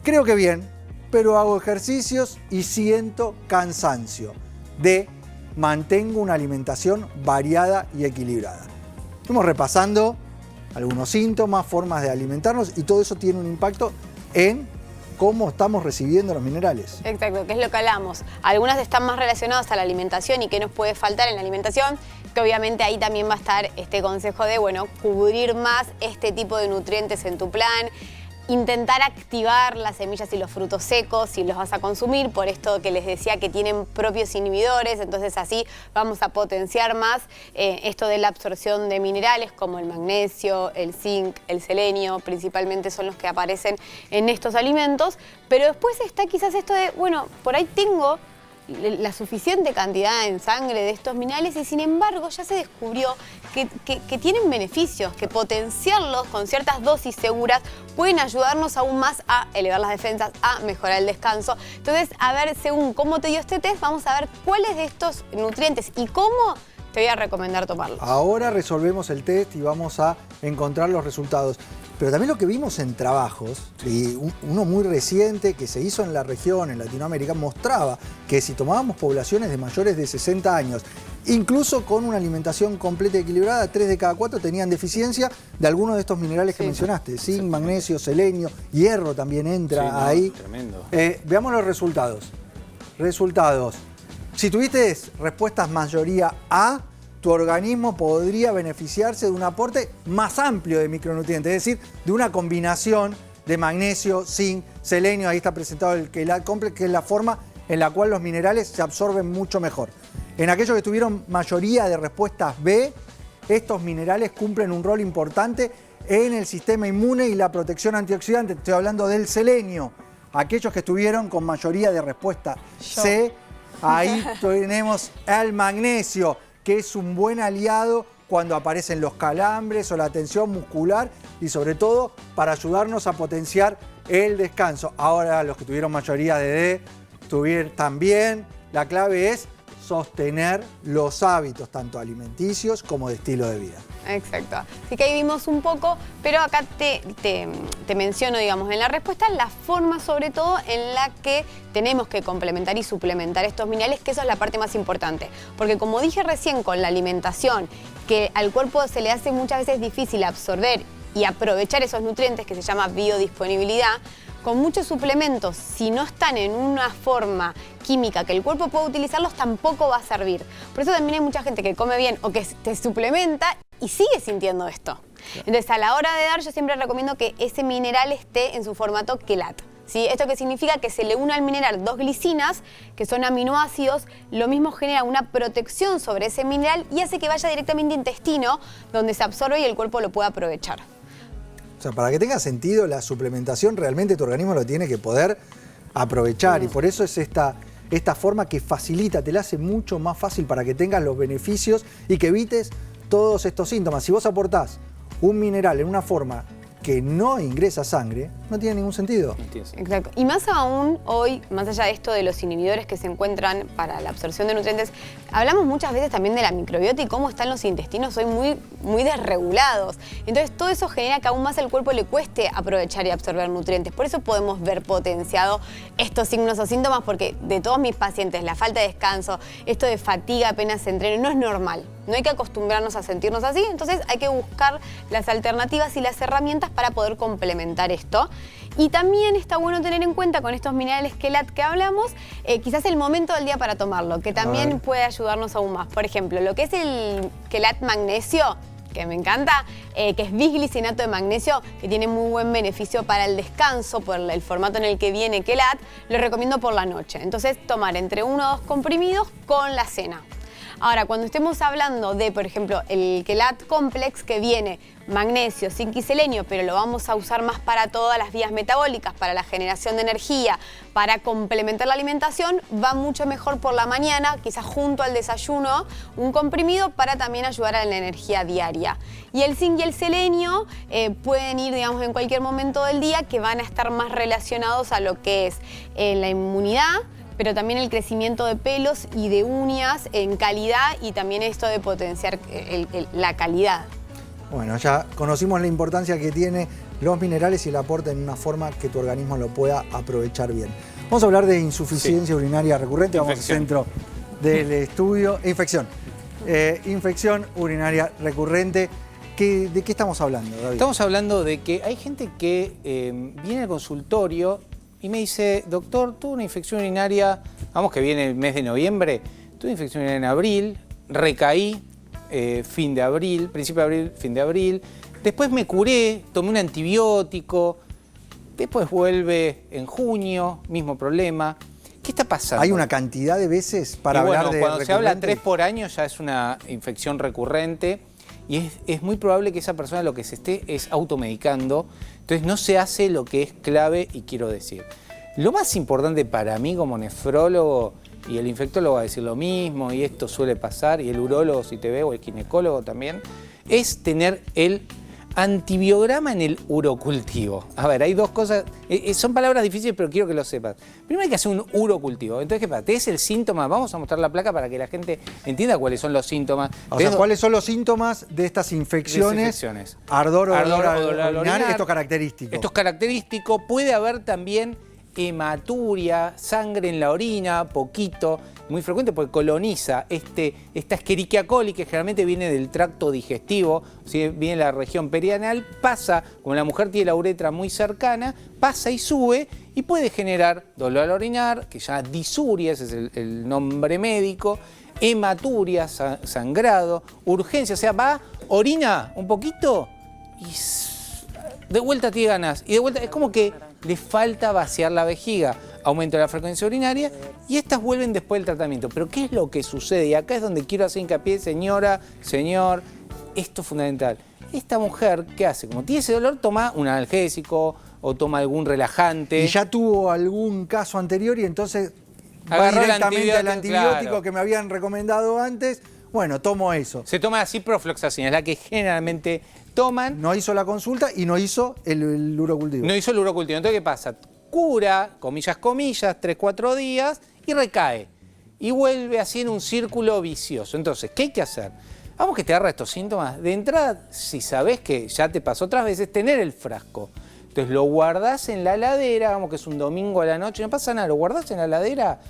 creo que bien, pero hago ejercicios y siento cansancio. D, mantengo una alimentación variada y equilibrada. Estamos repasando algunos síntomas, formas de alimentarnos y todo eso tiene un impacto en cómo estamos recibiendo los minerales. Exacto, que es lo que hablamos. Algunas están más relacionadas a la alimentación y qué nos puede faltar en la alimentación, que obviamente ahí también va a estar este consejo de, bueno, cubrir más este tipo de nutrientes en tu plan. Intentar activar las semillas y los frutos secos si los vas a consumir, por esto que les decía que tienen propios inhibidores, entonces así vamos a potenciar más esto de la absorción de minerales como el magnesio, el zinc, el selenio, principalmente son los que aparecen en estos alimentos, pero después está quizás esto de, bueno, por ahí tengo la suficiente cantidad en sangre de estos minerales y sin embargo ya se descubrió que tienen beneficios, que potenciarlos con ciertas dosis seguras pueden ayudarnos aún más a elevar las defensas, a mejorar el descanso. Entonces, a ver, según cómo te dio este test, vamos a ver cuáles de estos nutrientes y cómo te voy a recomendar tomarlos. Ahora resolvemos el test y vamos a encontrar los resultados. Pero también lo que vimos en trabajos, y uno muy reciente que se hizo en la región, en Latinoamérica, mostraba que si tomábamos poblaciones de mayores de 60 años, incluso con una alimentación completa y equilibrada, 3 de cada 4 tenían deficiencia de algunos de estos minerales que mencionaste. Zinc, magnesio, selenio, hierro también entra ahí. Tremendo. Veamos los resultados. Si tuviste respuestas mayoría A, tu organismo podría beneficiarse de un aporte más amplio de micronutrientes, es decir, de una combinación de magnesio, zinc, selenio, ahí está presentado el Quelate Complex, que es la forma en la cual los minerales se absorben mucho mejor. En aquellos que tuvieron mayoría de respuestas B, estos minerales cumplen un rol importante en el sistema inmune y la protección antioxidante. Estoy hablando del selenio. Aquellos que estuvieron con mayoría de respuesta C, ahí tenemos el magnesio, que es un buen aliado cuando aparecen los calambres o la tensión muscular y sobre todo para ayudarnos a potenciar el descanso. Ahora los que tuvieron mayoría de D tuvieron también. La clave es sostener los hábitos tanto alimenticios como de estilo de vida. Exacto. Así que ahí vimos un poco, pero acá te menciono, digamos, en la respuesta la forma sobre todo en la que tenemos que complementar y suplementar estos minerales, que eso es la parte más importante. Porque como dije recién con la alimentación, que al cuerpo se le hace muchas veces difícil absorber y aprovechar esos nutrientes que se llama biodisponibilidad, con muchos suplementos, si no están en una forma química que el cuerpo pueda utilizarlos, tampoco va a servir. Por eso también hay mucha gente que come bien o que te suplementa y sigue sintiendo esto. Entonces, a la hora de dar, yo siempre recomiendo que ese mineral esté en su formato quelate. ¿Sí? ¿Esto que significa? Que se le une al mineral 2 glicinas, que son aminoácidos, lo mismo genera una protección sobre ese mineral y hace que vaya directamente al intestino, donde se absorbe y el cuerpo lo puede aprovechar. O sea, para que tenga sentido, la suplementación realmente tu organismo lo tiene que poder aprovechar y por eso es esta forma que facilita, te la hace mucho más fácil para que tengas los beneficios y que evites todos estos síntomas. Si vos aportás un mineral en una forma que no ingresa sangre, no tiene ningún sentido. Exacto. Y más aún hoy, más allá de esto de los inhibidores que se encuentran para la absorción de nutrientes, hablamos muchas veces también de la microbiota y cómo están los intestinos hoy muy desregulados. Entonces todo eso genera que aún más al cuerpo le cueste aprovechar y absorber nutrientes. Por eso podemos ver potenciado estos signos o síntomas, porque de todos mis pacientes, la falta de descanso, esto de fatiga apenas se entrene, no es normal. No hay que acostumbrarnos a sentirnos así, entonces hay que buscar las alternativas y las herramientas para poder complementar esto. Y también está bueno tener en cuenta con estos minerales quelat que hablamos, quizás el momento del día para tomarlo, que también puede ayudarnos aún más. Por ejemplo, lo que es el quelat magnesio, que me encanta, que es bisglicinato de magnesio, que tiene muy buen beneficio para el descanso por el formato en el que viene quelat, lo recomiendo por la noche. Entonces, tomar entre 1 o 2 comprimidos con la cena. Ahora, cuando estemos hablando de, por ejemplo, el quelat complex, que viene magnesio, zinc y selenio, pero lo vamos a usar más para todas las vías metabólicas, para la generación de energía, para complementar la alimentación, va mucho mejor por la mañana, quizás junto al desayuno, un comprimido para también ayudar a la energía diaria. Y el zinc y el selenio pueden ir, digamos, en cualquier momento del día, que van a estar más relacionados a lo que es la inmunidad, pero también el crecimiento de pelos y de uñas en calidad, y también esto de potenciar la calidad. Bueno, ya conocimos la importancia que tiene los minerales y el aporte en una forma que tu organismo lo pueda aprovechar bien. Vamos a hablar de insuficiencia urinaria recurrente, vamos al centro del estudio. Infección. Infección urinaria recurrente. ¿De qué estamos hablando, David? Estamos hablando de que hay gente que viene al consultorio y me dice, doctor, tuve una infección urinaria, vamos que viene el mes de noviembre, tuve una infección urinaria en abril, recaí, fin de abril, principio de abril, fin de abril, después me curé, tomé un antibiótico, después vuelve en junio, mismo problema. ¿Qué está pasando? Hay una cantidad de veces para hablar de cuando se habla 3 por año ya es una infección recurrente. Y es muy probable que esa persona lo que se esté es automedicando, entonces no se hace lo que es clave y quiero decir. Lo más importante para mí como nefrólogo, y el infectólogo va a decir lo mismo, y esto suele pasar, y el urólogo si te ve, o el ginecólogo también, es tener el antibiograma en el urocultivo. A ver, hay dos cosas, son palabras difíciles, pero quiero que lo sepas. Primero hay que hacer un urocultivo. Entonces, ¿qué pasa? Te es el síntoma, vamos a mostrar la placa para que la gente entienda cuáles son los síntomas. O sea, ¿cuáles son los síntomas de estas infecciones? Ardor o dolor al orinar, esto es característico. Esto es característico. Puede haber también hematuria, sangre en la orina, poquito, muy frecuente porque coloniza esta Escherichia coli, que generalmente viene del tracto digestivo, ¿sí? Viene de la región perianal, pasa, como la mujer tiene la uretra muy cercana, pasa y sube y puede generar dolor al orinar, que ya disuria, ese es el nombre médico, hematuria, sangrado, urgencia, o sea, va, orina un poquito y de vuelta tiene ganas, y de vuelta es como que le falta vaciar la vejiga, aumento de la frecuencia urinaria y estas vuelven después del tratamiento. Pero ¿qué es lo que sucede? Y acá es donde quiero hacer hincapié, señora, señor, esto es fundamental. Esta mujer, ¿qué hace? Como tiene ese dolor, toma un analgésico o toma algún relajante. Y ya tuvo algún caso anterior y entonces agarró va directamente al antibiótico claro, que me habían recomendado antes. Bueno, tomo eso. Se toma la ciprofloxacina, es la que generalmente toman. No hizo la consulta y no hizo el urocultivo. No hizo el urocultivo. Entonces, ¿qué pasa? Cura, comillas, 3-4 días y recae. Y vuelve así en un círculo vicioso. Entonces, ¿qué hay que hacer? Vamos que te agarra estos síntomas. De entrada, si sabés que ya te pasó otras veces, tener el frasco. Entonces lo guardás en la heladera, vamos que es un domingo a la noche, no pasa nada, lo guardás en la heladera,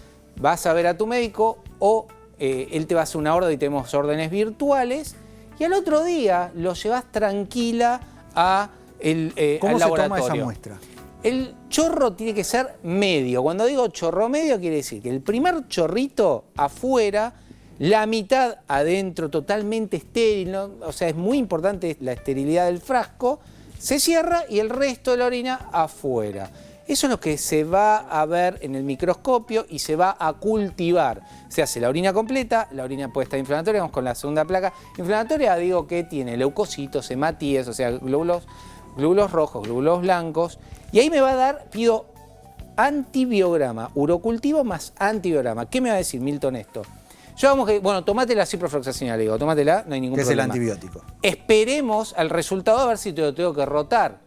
vas a ver a tu médico o él te va a hacer una orden y tenemos órdenes virtuales. Y al otro día lo llevas tranquila al laboratorio. ¿Cómo se toma esa muestra? El chorro tiene que ser medio. Cuando digo chorro medio quiere decir que el primer chorrito afuera, la mitad adentro totalmente estéril, ¿no? O sea, es muy importante la esterilidad del frasco, se cierra y el resto de la orina afuera. Eso es lo que se va a ver en el microscopio y se va a cultivar. Se hace la orina completa, la orina puede estar inflamatoria, vamos con la segunda placa. Inflamatoria digo que tiene leucocitos, hematíes, o sea, glóbulos rojos, glóbulos blancos. Y ahí me va a dar, pido antibiograma, urocultivo más antibiograma. ¿Qué me va a decir Milton esto? Yo vamos que, bueno, tomate la ciprofloxacina, le digo, tómatela, no hay ningún problema. Es el antibiótico. Esperemos al resultado a ver si te lo tengo que rotar.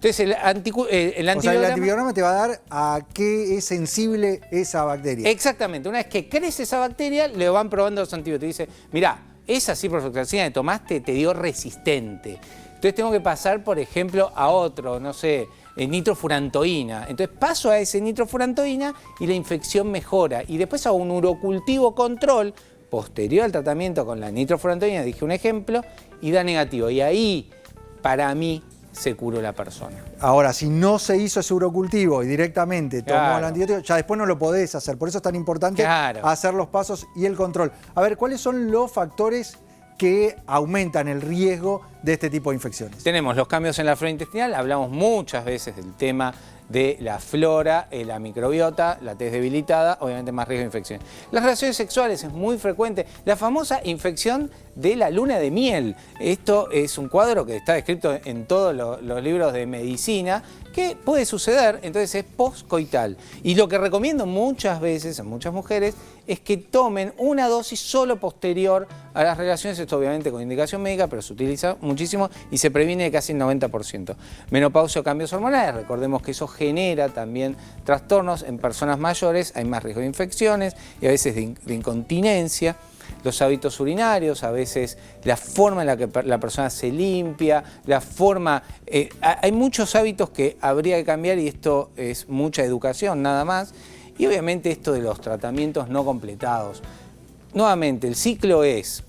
Entonces el O sea, el antibiograma... antibiograma te va a dar a qué es sensible esa bacteria. Exactamente. Una vez que crece esa bacteria, le van probando los antibióticos. Dice, mirá, esa ciprofloxacina que tomaste te dio resistente. Entonces tengo que pasar, por ejemplo, a otro, no sé, nitrofurantoína. Entonces paso a ese nitrofurantoína y la infección mejora. Y después hago un urocultivo control posterior al tratamiento con la nitrofurantoína, dije un ejemplo, y da negativo. Y ahí, para mí, se curó la persona. Ahora, si no se hizo ese urocultivo y directamente tomó Claro. el antibiótico, ya después no lo podés hacer. Por eso es tan importante hacer los pasos y el control. A ver, ¿cuáles son los factores que aumentan el riesgo de este tipo de infecciones? Tenemos los cambios en la flora intestinal, hablamos muchas veces del tema de la flora, la microbiota, la tez debilitada, obviamente más riesgo de infección. Las relaciones sexuales es muy frecuente, la famosa infección de la luna de miel. Esto es un cuadro que está descrito en todos los libros de medicina, que puede suceder, entonces es postcoital. Y lo que recomiendo muchas veces a muchas mujeres es que tomen una dosis solo posterior a las relaciones, esto obviamente con indicación médica, pero se utiliza muchísimo y se previene de casi el 90%. Menopausia o cambios hormonales, recordemos que eso genera también trastornos en personas mayores, hay más riesgo de infecciones y a veces de incontinencia. Los hábitos urinarios, a veces la forma en la que la persona se limpia, la forma... hay muchos hábitos que habría que cambiar y esto es mucha educación nada más. Y obviamente esto de los tratamientos no completados. Nuevamente, el ciclo es,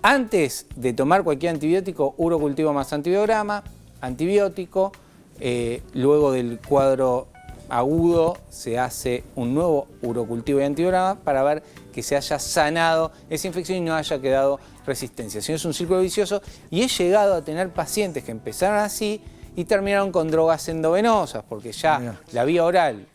antes de tomar cualquier antibiótico, urocultivo más antibiograma, antibiótico, luego del cuadro agudo se hace un nuevo urocultivo y antibiograma para ver que se haya sanado esa infección y no haya quedado resistencia. Si no, es un círculo vicioso y he llegado a tener pacientes que empezaron así y terminaron con drogas endovenosas porque ya la vía oral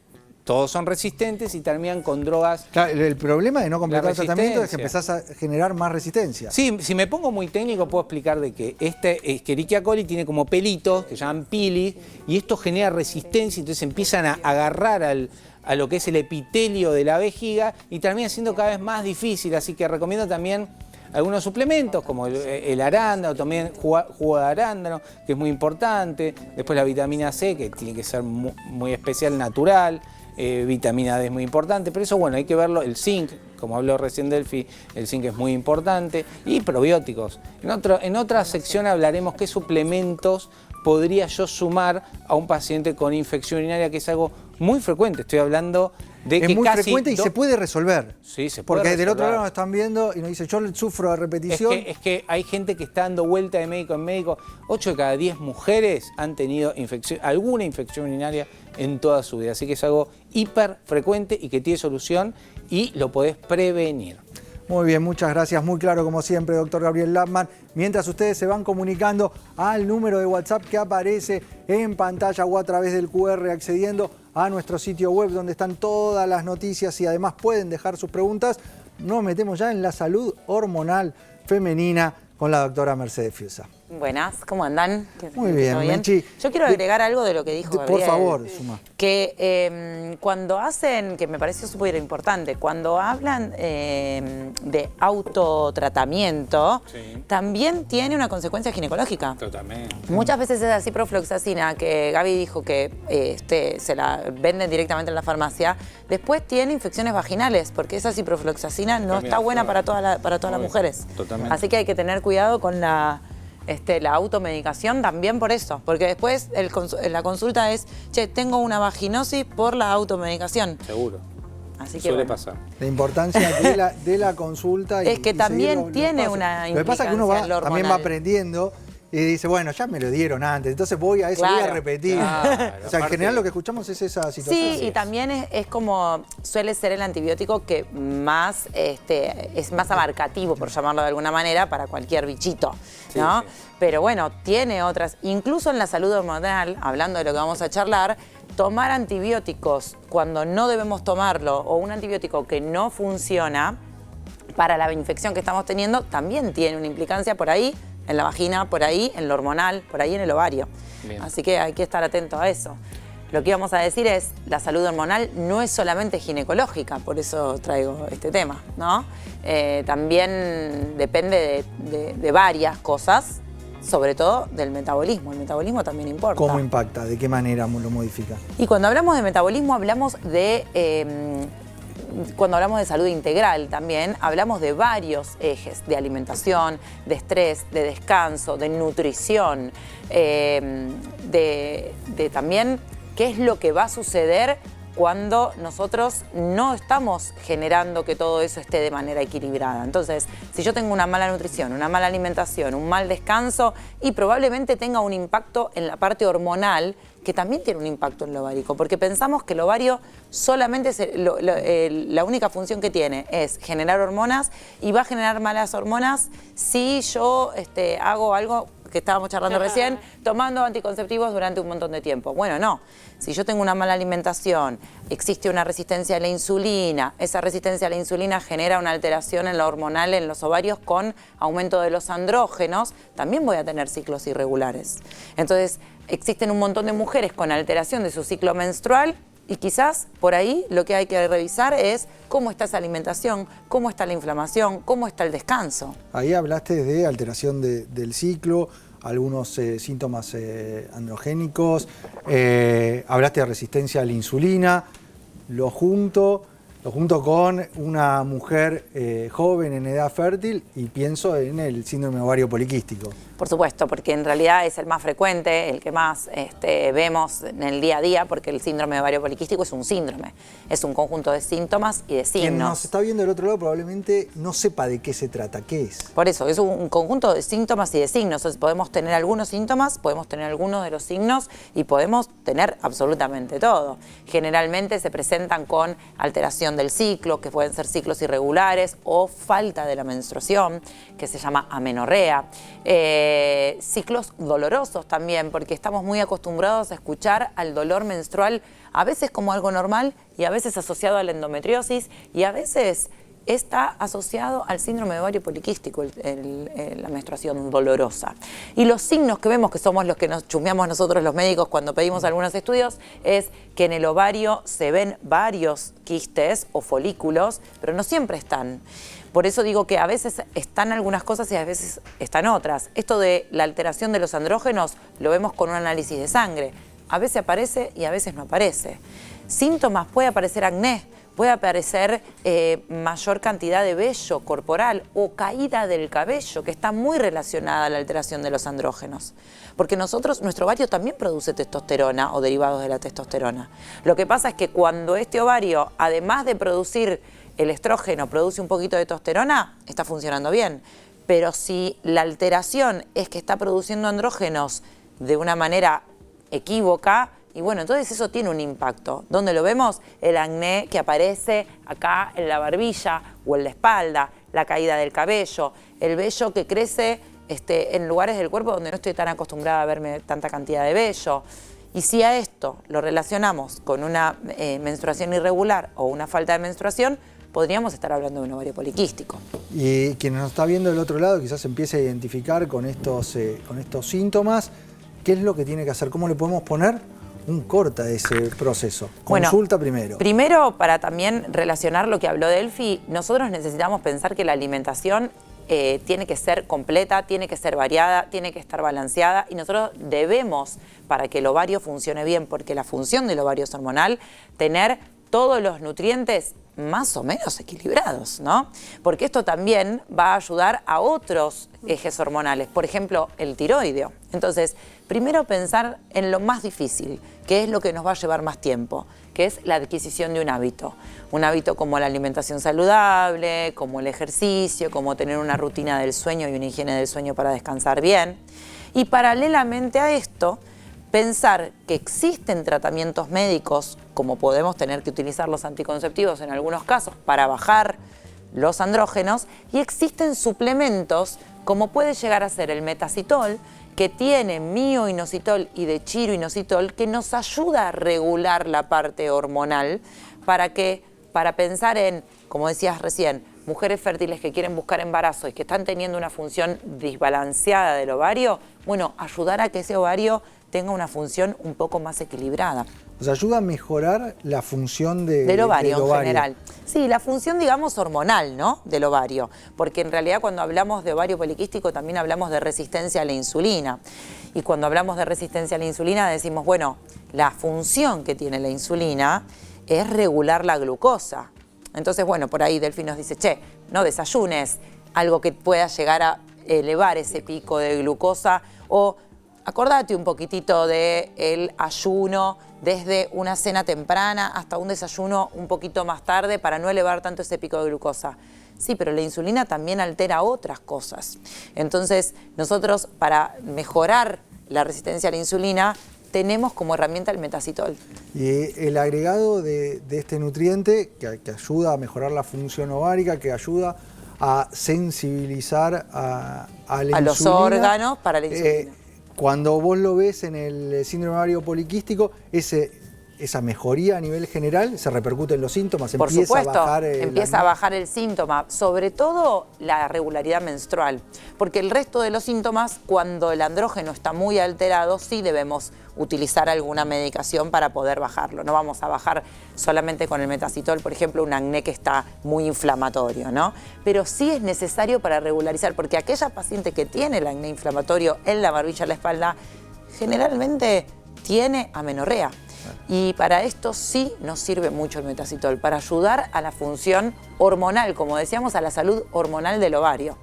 todos son resistentes y terminan con drogas. Claro, el problema de no completar el tratamiento es que empezás a generar más resistencia. Sí, si me pongo muy técnico puedo explicar de que Escherichia coli tiene como pelitos que se llaman pilis y esto genera resistencia y entonces empiezan a agarrar a lo que es el epitelio de la vejiga y termina siendo cada vez más difícil. Así que recomiendo también algunos suplementos como el arándano, también jugo de arándano, que es muy importante. Después la vitamina C, que tiene que ser muy especial, natural. Vitamina D es muy importante, pero eso bueno, hay que verlo, el zinc, como habló recién Delphi, el zinc es muy importante, y probióticos. En otra sección hablaremos qué suplementos podría yo sumar a un paciente con infección urinaria, que es algo muy frecuente, estoy hablando de que es muy casi frecuente y se puede resolver. Sí, se puede Porque resolver. del otro lado nos están viendo y nos dicen, yo sufro de repetición. Es que hay gente que está dando vuelta de médico en médico. 8 de cada 10 mujeres han tenido alguna infección urinaria en toda su vida. Así que es algo hiper frecuente y que tiene solución y lo podés prevenir. Muy bien, muchas gracias. Muy claro como siempre, doctor Gabriel Lappman. Mientras ustedes se van comunicando al número de WhatsApp que aparece en pantalla o a través del QR accediendo a nuestro sitio web donde están todas las noticias y además pueden dejar sus preguntas, nos metemos ya en la salud hormonal femenina con la doctora Mercedes Fiusa. Buenas, ¿cómo andan? Muy bien, Menchi. Yo quiero agregar algo de lo que dijo Gabriel. Por favor, suma. Que cuando hacen, que me pareció súper importante, cuando hablan de autotratamiento, también tiene una consecuencia ginecológica. Totalmente. Muchas veces esa ciprofloxacina que Gaby dijo que se la venden directamente en la farmacia, después tiene infecciones vaginales, porque esa ciprofloxacina no está buena para todas las mujeres. Totalmente. Así que hay que tener cuidado con la automedicación también por eso, porque después la consulta es, che, tengo una vaginosis por la automedicación. Seguro. Así que suele bueno. pasar. La importancia de la consulta. Es que también tiene una Lo que pasa es que uno implicancia también va aprendiendo y dice, bueno, ya me lo dieron antes, entonces voy a eso, voy a repetir. Claro, o sea, en general lo que escuchamos es esa situación. Sí, y también es como suele ser el antibiótico que más es más abarcativo, por llamarlo de alguna manera, para cualquier bichito, ¿no? Sí. Pero bueno, tiene otras, incluso en la salud hormonal, hablando de lo que vamos a charlar, tomar antibióticos cuando no debemos tomarlo o un antibiótico que no funciona para la infección que estamos teniendo también tiene una implicancia por ahí en la vagina, por ahí en lo hormonal, por ahí en el ovario. Bien. Así que hay que estar atentos a eso. Lo que íbamos a decir es, la salud hormonal no es solamente ginecológica, por eso traigo este tema, ¿no? También depende de varias cosas, sobre todo del metabolismo. El metabolismo también importa. ¿Cómo impacta? ¿De qué manera lo modifica? Y cuando hablamos de metabolismo hablamos de... cuando hablamos de salud integral también, hablamos de varios ejes, de alimentación, de estrés, de descanso, de nutrición, de también qué es lo que va a suceder cuando nosotros no estamos generando que todo eso esté de manera equilibrada. Entonces, si yo tengo una mala nutrición, una mala alimentación, un mal descanso, y probablemente tenga un impacto en la parte hormonal, que también tiene un impacto en lo ovárico, porque pensamos que el ovario solamente la única función que tiene es generar hormonas, y va a generar malas hormonas si yo hago algo que estábamos charlando recién, tomando anticonceptivos durante un montón de tiempo. Bueno, no. Si yo tengo una mala alimentación, existe una resistencia a la insulina, esa resistencia a la insulina genera una alteración en lo hormonal en los ovarios con aumento de los andrógenos, también voy a tener ciclos irregulares. Entonces, existen un montón de mujeres con alteración de su ciclo menstrual, y quizás por ahí lo que hay que revisar es cómo está esa alimentación, cómo está la inflamación, cómo está el descanso. Ahí hablaste de alteración del ciclo, algunos síntomas androgénicos, hablaste de resistencia a la insulina, lo junto con una mujer joven en edad fértil y pienso en el síndrome ovario poliquístico. Por supuesto, porque en realidad es el más frecuente, el que más vemos en el día a día, porque el síndrome de ovario poliquístico es un síndrome, es un conjunto de síntomas y de signos. Quien nos está viendo del otro lado probablemente no sepa de qué se trata, ¿qué es? Por eso, es un conjunto de síntomas y de signos. Entonces, podemos tener algunos síntomas, podemos tener algunos de los signos y podemos tener absolutamente todo. Generalmente se presentan con alteración del ciclo, que pueden ser ciclos irregulares, o falta de la menstruación, que se llama amenorrea. Ciclos dolorosos también, porque estamos muy acostumbrados a escuchar al dolor menstrual a veces como algo normal y a veces asociado a la endometriosis y a veces está asociado al síndrome de ovario poliquístico, la menstruación dolorosa. Y los signos que vemos, que somos los que nos chusmeamos nosotros los médicos cuando pedimos algunos estudios, es que en el ovario se ven varios quistes o folículos, pero no siempre están. Por eso digo que a veces están algunas cosas y a veces están otras. Esto de la alteración de los andrógenos lo vemos con un análisis de sangre. A veces aparece y a veces no aparece. Síntomas, puede aparecer acné, puede aparecer mayor cantidad de vello corporal o caída del cabello, que está muy relacionada a la alteración de los andrógenos. Porque nuestro ovario también produce testosterona o derivados de la testosterona. Lo que pasa es que cuando este ovario, además de producir el estrógeno, produce un poquito de testosterona, está funcionando bien. Pero si la alteración es que está produciendo andrógenos de una manera equívoca, y bueno, entonces eso tiene un impacto. ¿Dónde lo vemos? El acné que aparece acá en la barbilla o en la espalda, la caída del cabello, el vello que crece en lugares del cuerpo donde no estoy tan acostumbrada a verme tanta cantidad de vello. Y si a esto lo relacionamos con una menstruación irregular o una falta de menstruación, podríamos estar hablando de un ovario poliquístico. Y quien nos está viendo del otro lado quizás empiece a identificar con estos síntomas, ¿qué es lo que tiene que hacer? ¿Cómo le podemos poner un corte a ese proceso? Consulta primero. Primero, para también relacionar lo que habló Delphi, nosotros necesitamos pensar que la alimentación tiene que ser completa, tiene que ser variada, tiene que estar balanceada y nosotros debemos, para que el ovario funcione bien, porque la función del ovario es hormonal, tener todos los nutrientes más o menos equilibrados, ¿no? Porque esto también va a ayudar a otros ejes hormonales, por ejemplo, el tiroideo. Entonces, primero pensar en lo más difícil, que es lo que nos va a llevar más tiempo, que es la adquisición de un hábito. Un hábito como la alimentación saludable, como el ejercicio, como tener una rutina del sueño y una higiene del sueño para descansar bien. Y paralelamente a esto, pensar que existen tratamientos médicos, como podemos tener que utilizar los anticonceptivos en algunos casos para bajar los andrógenos, y existen suplementos como puede llegar a ser el metacitol, que tiene mioinositol y dechiroinositol, que nos ayuda a regular la parte hormonal para pensar en, como decías recién, mujeres fértiles que quieren buscar embarazo y que están teniendo una función desbalanceada del ovario, bueno, ayudar a que ese ovario tenga una función un poco más equilibrada. O sea, ayuda a mejorar la función del ovario en general. Sí, la función, digamos, hormonal, ¿no? Del ovario. Porque en realidad cuando hablamos de ovario poliquístico también hablamos de resistencia a la insulina. Y cuando hablamos de resistencia a la insulina decimos, bueno, la función que tiene la insulina es regular la glucosa. Entonces, bueno, por ahí Delphi nos dice, che, no desayunes algo que pueda llegar a elevar ese pico de glucosa o acordate un poquitito del ayuno desde una cena temprana hasta un desayuno un poquito más tarde para no elevar tanto ese pico de glucosa. Sí, pero la insulina también altera otras cosas. Entonces, nosotros para mejorar la resistencia a la insulina tenemos como herramienta el metacitol. Y el agregado de este nutriente que ayuda a mejorar la función ovárica, que ayuda a sensibilizar a la insulina. Los órganos para la insulina. Cuando vos lo ves en el síndrome ovario poliquístico, esa mejoría a nivel general se repercute en los síntomas, Por empieza supuesto, a bajar empieza a bajar el síntoma, sobre todo la regularidad menstrual, porque el resto de los síntomas, cuando el andrógeno está muy alterado, sí debemos utilizar alguna medicación para poder bajarlo. No vamos a bajar solamente con el metacitol, por ejemplo, un acné que está muy inflamatorio, ¿no? Pero sí es necesario para regularizar, porque aquella paciente que tiene el acné inflamatorio en la barbilla, en la espalda, generalmente tiene amenorrea. Y para esto sí nos sirve mucho el metacitol, para ayudar a la función hormonal, como decíamos, a la salud hormonal del ovario.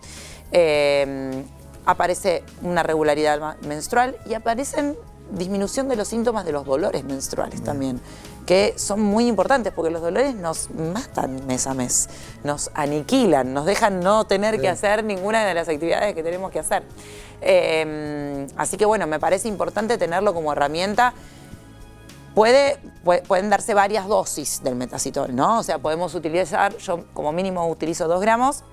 Aparece una regularidad menstrual y aparecen disminución de los síntomas de los dolores menstruales también, que son muy importantes porque los dolores nos matan mes a mes, nos aniquilan, nos dejan no tener que hacer ninguna de las actividades que tenemos que hacer. Así que bueno, me parece importante tenerlo como herramienta. Pueden darse varias dosis del metacitol, ¿no? O sea, podemos utilizar, yo como mínimo utilizo 2 gramos,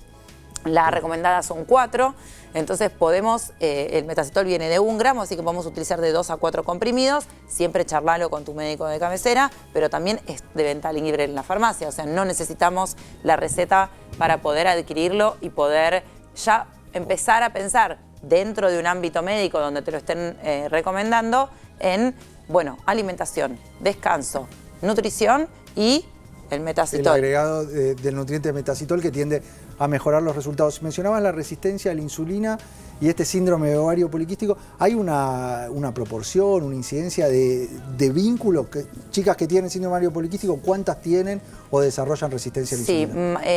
las recomendadas son 4, entonces podemos, el metacitol viene de 1 gramo, así que podemos utilizar de 2 a 4 comprimidos, siempre charlalo con tu médico de cabecera, pero también es de venta libre en la farmacia, o sea, no necesitamos la receta para poder adquirirlo y poder ya empezar a pensar dentro de un ámbito médico donde te lo estén recomendando en, bueno, alimentación, descanso, nutrición y el metacitol. El agregado del nutriente metacitol que tiende a mejorar los resultados. Mencionabas la resistencia a la insulina y este síndrome de ovario poliquístico. ¿Hay una proporción, una incidencia de vínculos? Chicas que tienen síndrome de ovario poliquístico, ¿cuántas tienen o desarrollan resistencia a la insulina? Sí,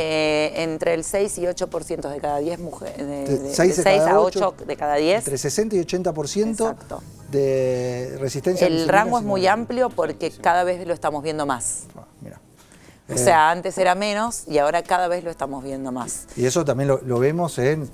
entre el 6 y 8% de cada 10 mujeres. De 6 a 8 de cada 10. Entre 60 y 80% Exacto. de resistencia a la insulina. El rango es muy amplio porque cada vez lo estamos viendo más. Mira. O sea, antes era menos y ahora cada vez lo estamos viendo más. Y eso también lo vemos en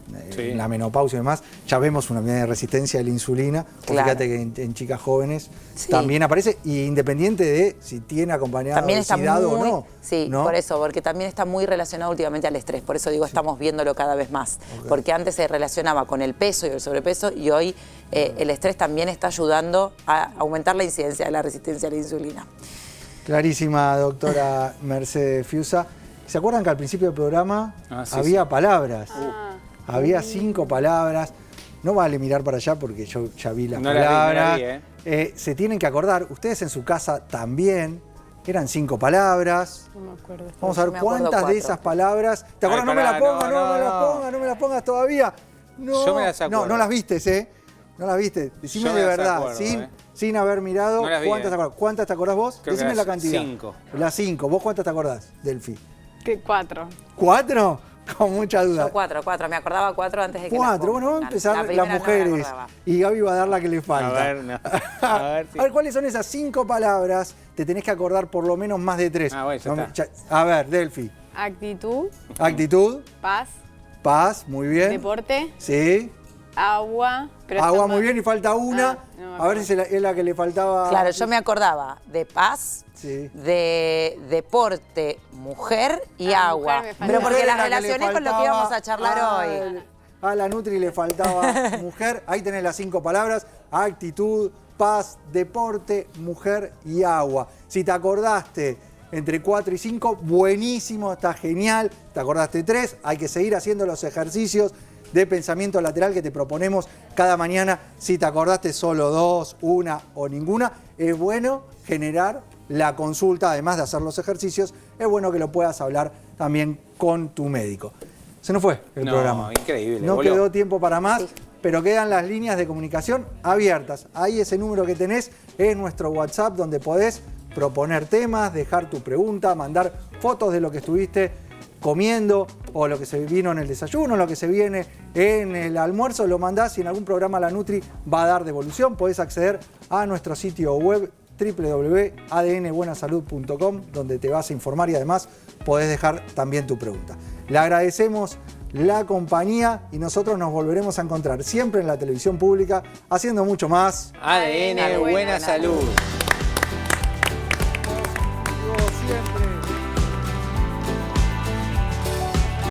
la menopausia y demás. Ya vemos una medida de resistencia a la insulina. Claro. Fíjate que en chicas jóvenes también aparece, y independiente de si tiene acompañada también obesidad o no. Sí, ¿no? Por eso, porque también está muy relacionado últimamente al estrés. Por eso digo, estamos viéndolo cada vez más. Okay. Porque antes se relacionaba con el peso y el sobrepeso y hoy el estrés también está ayudando a aumentar la incidencia de la resistencia a la insulina. Clarísima, doctora Mercedes Fiusa. ¿Se acuerdan que al principio del programa había palabras? Había 5 palabras. No vale mirar para allá porque yo ya vi las palabras. Se tienen que acordar, ustedes en su casa también. Eran 5 palabras. No me acuerdo. Vamos a ver cuántas de esas palabras. ¿Te acuerdas? No me las pongas, no me las pongas todavía. No, yo me las acuerdo. No las vistes, No las viste. Decime de verdad, acuerdo, sin haber mirado. No ¿cuántas te acordás? ¿Cuántas te acordás vos? Creo Decime la cantidad. 5. Las 5. ¿Vos cuántas te acordás, Delphi? 4. ¿4? Con mucha duda. Yo 4. Me acordaba 4 antes de que 4. Bueno, vamos a empezar las mujeres. Y Gaby va a dar la que le falta. A ver, a ver, ¿cuáles son esas 5 palabras? Te tenés que acordar por lo menos más de 3. Bueno, a ver, Delphi. Actitud. Actitud. Paz. Paz, muy bien. Deporte. Sí. Agua. Agua, muy bien, y falta una. A ver si es la que le faltaba. Claro, yo me acordaba de paz, de deporte, mujer y agua. Pero porque las relacioné con lo que íbamos a charlar hoy. A la Nutri le faltaba mujer. Ahí tenés las 5 palabras. Actitud, paz, deporte, mujer y agua. Si te acordaste entre 4 y 5. Buenísimo, está genial. Te acordaste 3. Hay que seguir haciendo los ejercicios de pensamiento lateral que te proponemos cada mañana. Si te acordaste solo 2, 1 o ninguna, es bueno generar la consulta, además de hacer los ejercicios, es bueno que lo puedas hablar también con tu médico. Se nos fue el programa. Increíble. No quedó tiempo para más, pero quedan las líneas de comunicación abiertas. Ahí ese número que tenés es nuestro WhatsApp, donde podés proponer temas, dejar tu pregunta, mandar fotos de lo que estuviste comiendo o lo que se vino en el desayuno, lo que se viene en el almuerzo, lo mandás y en algún programa la Nutri va a dar devolución. Podés acceder a nuestro sitio web www.adnbuenasalud.com, donde te vas a informar y además podés dejar también tu pregunta. Le agradecemos la compañía y nosotros nos volveremos a encontrar siempre en la televisión pública haciendo mucho más ADN Buena Salud.